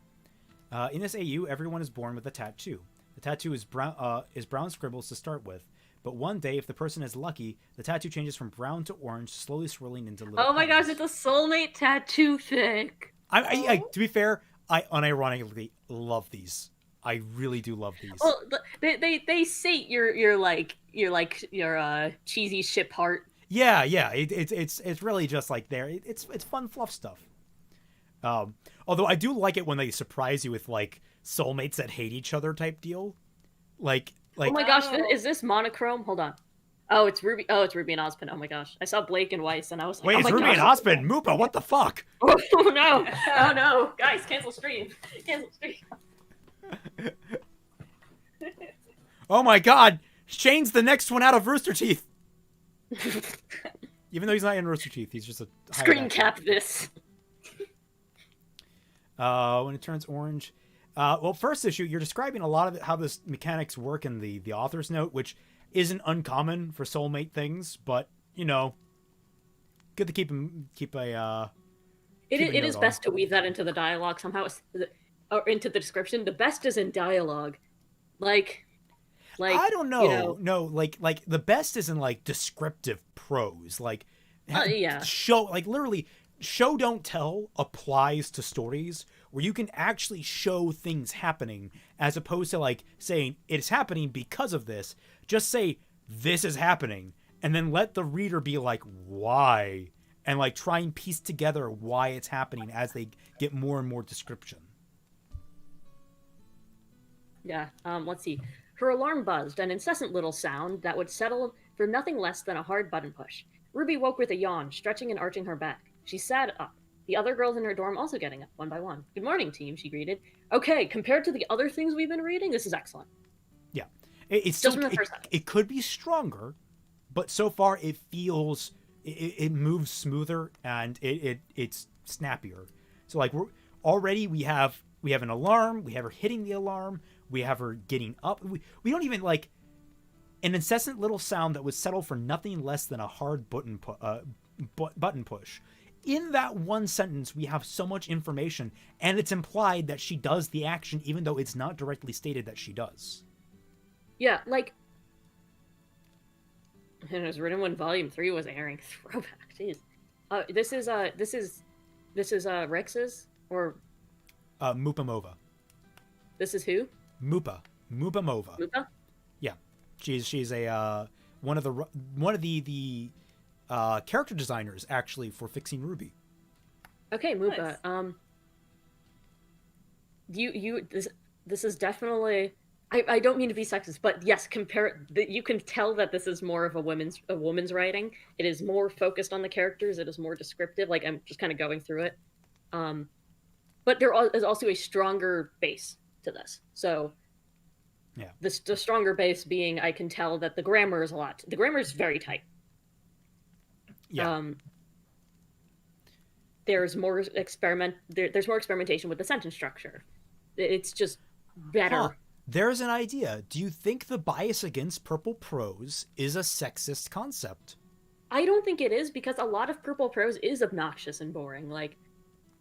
In this AU, everyone is born with a tattoo. The tattoo is brown scribbles to start with, but one day, if the person is lucky, the tattoo changes from brown to orange, slowly swirling into little. Oh my patterns. gosh, it's a soulmate tattoo thing. I to be fair, I unironically love these. I really do love these. Well, they sate your cheesy ship heart. Yeah. It's really just like there. It's fun fluff stuff. Although I do like it when they surprise you with like soulmates that hate each other type deal. Like. Oh my gosh, is this monochrome? Hold on. Oh, it's Ruby. Oh, it's Ruby and Ozpin. Oh my gosh, I saw Blake and Weiss, and I was like, wait, oh it's my Ruby gosh. and Ozpin. Moopa, what the fuck? Oh no! Oh no, guys, cancel stream. Cancel stream. Oh my god, Shane's the next one out of Rooster Teeth. Even though he's not in Rooster Teeth, he's just a screen cap this. When it turns orange. Well, first issue, you're describing a lot of how this mechanics work in the author's note, which isn't uncommon for soulmate things, but you know, good to keep a. It is best to weave that into the dialogue somehow, or into the description. The best is in dialogue, like I don't know. You know, no, like the best is in like descriptive prose, like yeah. Show like literally show don't tell applies to stories where you can actually show things happening, as opposed to like saying it's happening because of this. Just say this is happening, and then let the reader be like, why, and like try and piece together why it's happening as they get more and more description. Yeah. Let's see. Her alarm buzzed, an incessant little sound that would settle for nothing less than a hard button push. Ruby woke with a yawn, stretching and arching her back. She sat up. The other girls in her dorm also getting up, one by one. Good morning, team, she greeted. Okay, compared to the other things we've been reading, this is excellent. Yeah. It's still, it could be stronger, but so far it feels, it moves smoother and it's snappier. So like we have an alarm, we have her hitting the alarm, we have her getting up. We don't even like an incessant little sound that would settle for nothing less than a hard button push. In that one sentence, we have so much information, and it's implied that she does the action, even though it's not directly stated that she does. Yeah, like, and it was written when Volume 3 was airing. Throwback, jeez. This is Rex's or Moopa Mova. This is who? Moopa Mova. Moopa? Yeah, she's a one of the character designers actually for Fixing Ruby. Okay, Moopa. Nice. This is definitely I don't mean to be sexist, but yes, you can tell that this is more of a woman's writing. It is more focused on the characters. It is more descriptive. Like I'm just kind of going through it. But is also a stronger base to this. So yeah, the stronger base being I can tell that the grammar is very tight. Yeah. There's more there's more experimentation with the sentence structure. It's just better. Huh. There's an idea. Do you think the bias against purple prose is a sexist concept? I don't think it is, because a lot of purple prose is obnoxious and boring. Like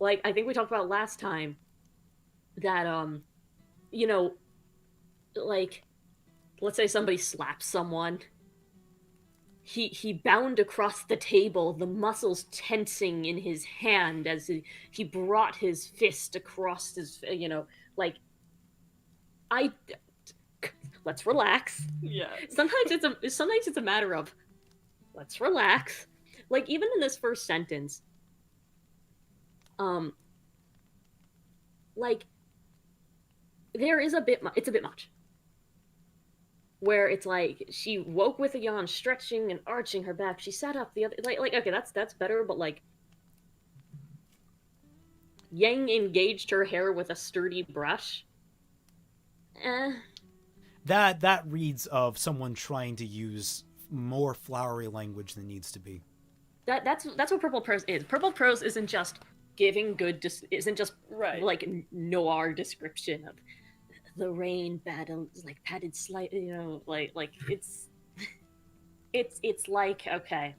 I think we talked about last time that like let's say somebody slaps someone. He bound across the table, the muscles tensing in his hand as he brought his fist across his, let's relax. Yeah. Sometimes it's a matter of let's relax. Like even in this first sentence, like there is it's a bit much. Where it's like she woke with a yawn, stretching and arching her back. She sat up the other okay, that's better, but like Yang engaged her hair with a sturdy brush. That reads of someone trying to use more flowery language than needs to be. That's what purple prose is. Purple prose isn't just giving isn't just right. like noir description of the rain battles like padded slightly, like it's like okay,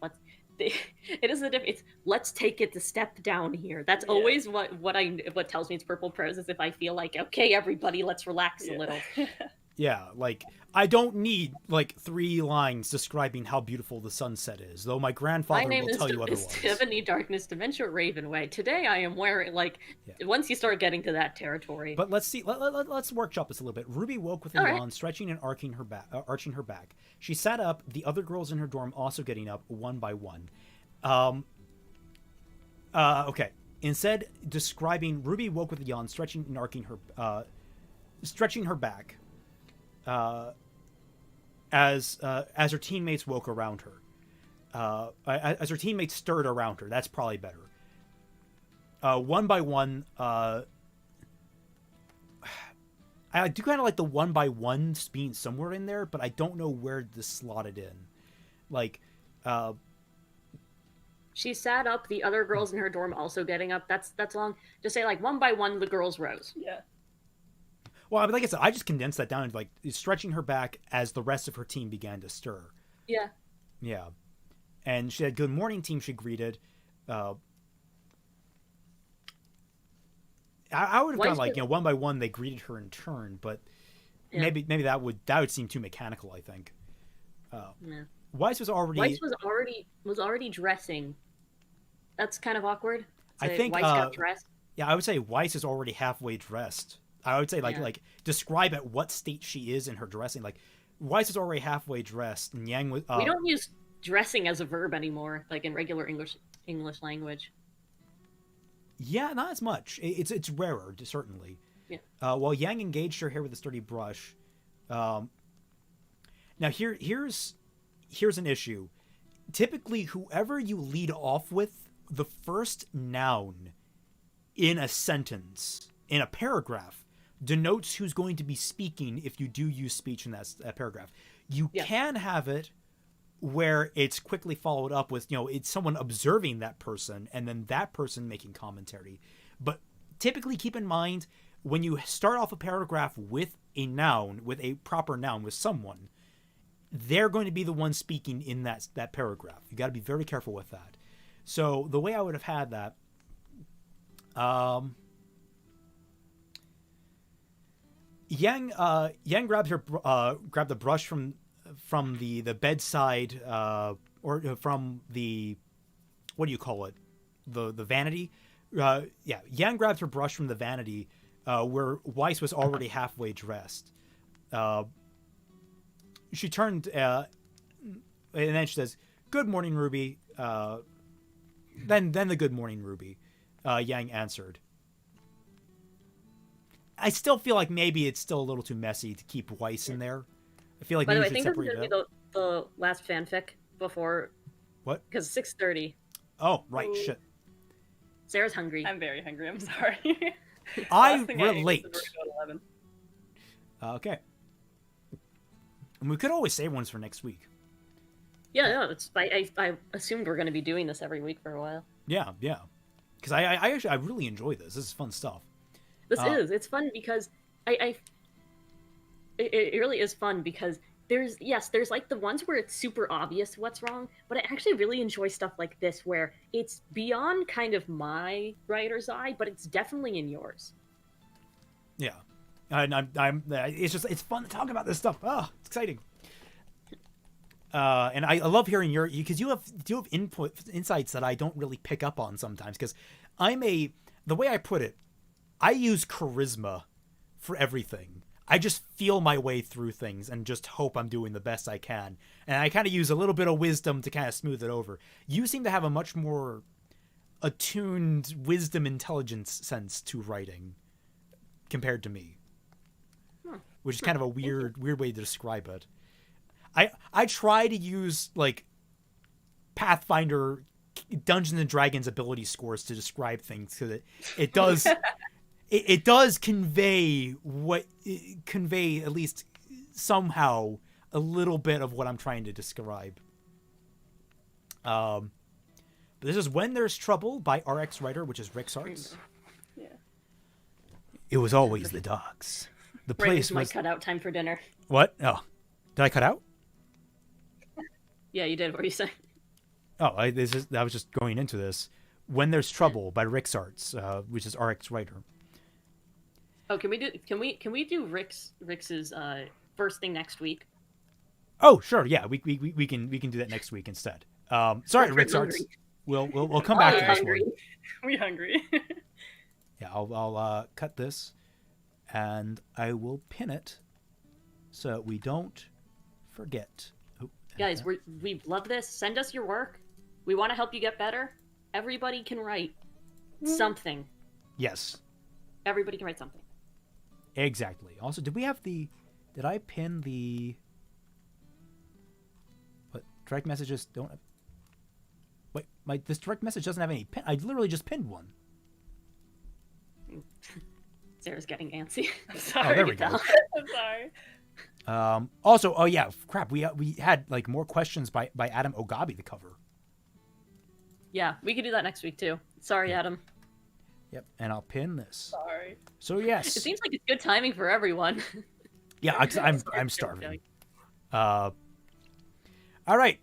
it is it's let's take it a step down here. That's always what tells me it's purple prose, is if I feel like okay, everybody, let's relax a little. Yeah, like I don't need like 3 lines describing how beautiful the sunset is, though my grandfather will tell you otherwise. My name is Tiffany Darkness Dementia Ravenway. Today I am wearing once you start getting to that territory. But let's see. Let's workshop this a little bit. Ruby woke with a yawn, stretching and arching her back. She sat up. The other girls in her dorm also getting up one by one. Okay. Instead, describing Ruby woke with a yawn, stretching and arching her back. As her teammates woke around her, as her teammates stirred around her. That's probably better. One by one, I do kind of like the one by one being somewhere in there, but I don't know where this slotted in. Like, she sat up. The other girls in her dorm also getting up. That's long. Just say like one by one, the girls rose. Yeah. Well, like I said, I just condensed that down into like stretching her back as the rest of her team began to stir. Yeah. Yeah. And she had good morning team she greeted. I would have gone like, one by one they greeted her in turn, but maybe that would seem too mechanical, I think. Weiss was already dressing. That's kind of awkward. So I think Weiss got dressed. Yeah, I would say Weiss is already halfway dressed. I would say like describe at what state she is in her dressing. Like Weiss is already halfway dressed, and Yang was. We don't use dressing as a verb anymore, like in regular English language. Yeah, not as much. It's rarer, certainly. Yeah. While Yang engaged her hair with a sturdy brush. Now here's an issue. Typically, whoever you lead off with, the first noun in a sentence, in a paragraph, denotes who's going to be speaking if you do use speech in that paragraph. You can have it where it's quickly followed up with, it's someone observing that person and then that person making commentary. But typically keep in mind, when you start off a paragraph with a noun, with a proper noun, with someone, they're going to be the one speaking in that paragraph. You got to be very careful with that. So the way I would have had that, Yang grabbed the brush from the bedside, or from the, what do you call it, the vanity. Yang grabbed her brush from the vanity, where Weiss was already halfway dressed. She turned, and then she says, "Good morning, Ruby." Then the good morning, Ruby. Yang answered. I still feel like maybe it's still a little too messy to keep Weiss in there. I feel like By the maybe way, I we should think this is separate gonna it be out. the last fanfic before. What? Because 6:30. Oh, right, Ooh. shit. Sarah's hungry. I'm very hungry. I'm sorry. I Last thing ate was relate. the burrito at 11. Okay. And we could always save ones for next week. Yeah, no, I assumed we're gonna be doing this every week for a while. Yeah, yeah. Because I actually I really enjoy this. This is fun stuff. It's fun because it really is fun because there's like the ones where it's super obvious what's wrong, but I actually really enjoy stuff like this where it's beyond kind of my writer's eye, but it's definitely in yours. Yeah. And it's fun to talk about this stuff. Oh, it's exciting. And I love hearing because you have insights that I don't really pick up on sometimes, because the way I put it, I use charisma for everything. I just feel my way through things and just hope I'm doing the best I can. And I kind of use a little bit of wisdom to kind of smooth it over. You seem to have a much more attuned wisdom intelligence sense to writing compared to me, which is kind of a weird way to describe it. I try to use like Pathfinder Dungeons and Dragons ability scores to describe things, because it does it does convey at least somehow a little bit of what I'm trying to describe. But this is When There's Trouble by RX Writer, which is Rick's Arts. Yeah. It was always the dogs. The place My was cutout time for dinner. What? Oh, did I cut out? Yeah, you did. What were you saying? Oh, I was just going into this. When There's Trouble by Rick's Arts, which is RX Writer. Oh, can we do Rick's first thing next week? Oh, sure, yeah, we can do that next week instead. Sorry, Rick's hungry. Arts. We'll come back to this Hungry. one. We hungry. Yeah, I'll cut this, and I will pin it so we don't forget. Oh, Guys, we love this. Send us your work. We want to help you get better. Everybody can write something. yes, Everybody can write something. exactly. Also, did I pin the? What, direct messages don't have... Wait, this direct message doesn't have any pin. I literally just pinned one. Sarah's getting antsy. I'm sorry. there we go. I'm sorry. Also, oh yeah, crap. We had like more questions by Adam Ogabi, the cover. Yeah, we could do that next week too. Sorry, Adam. Yep, and I'll pin this. Sorry. So yes, It seems like it's good timing for everyone. yeah, I'm starving. All right.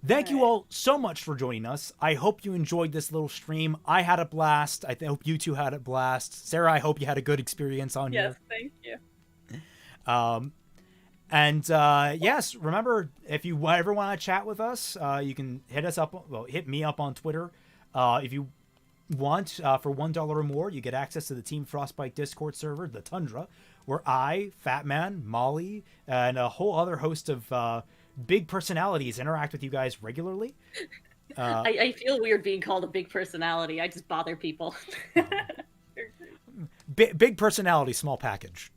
Thank you all so much for joining us. I hope you enjoyed this little stream. I had a blast. I hope you two had a blast. Sarah, I hope you had a good experience on Yes, here. thank you. Yes, remember, if you ever want to chat with us, you can hit me up on Twitter. If you want, for $1 or more, you get access to the Team Frostbite Discord server, the Tundra, where I, Fat Man, Mollie, and a whole other host of big personalities interact with you guys regularly. I feel weird being called a big personality. I just bother people. Big personality, small package.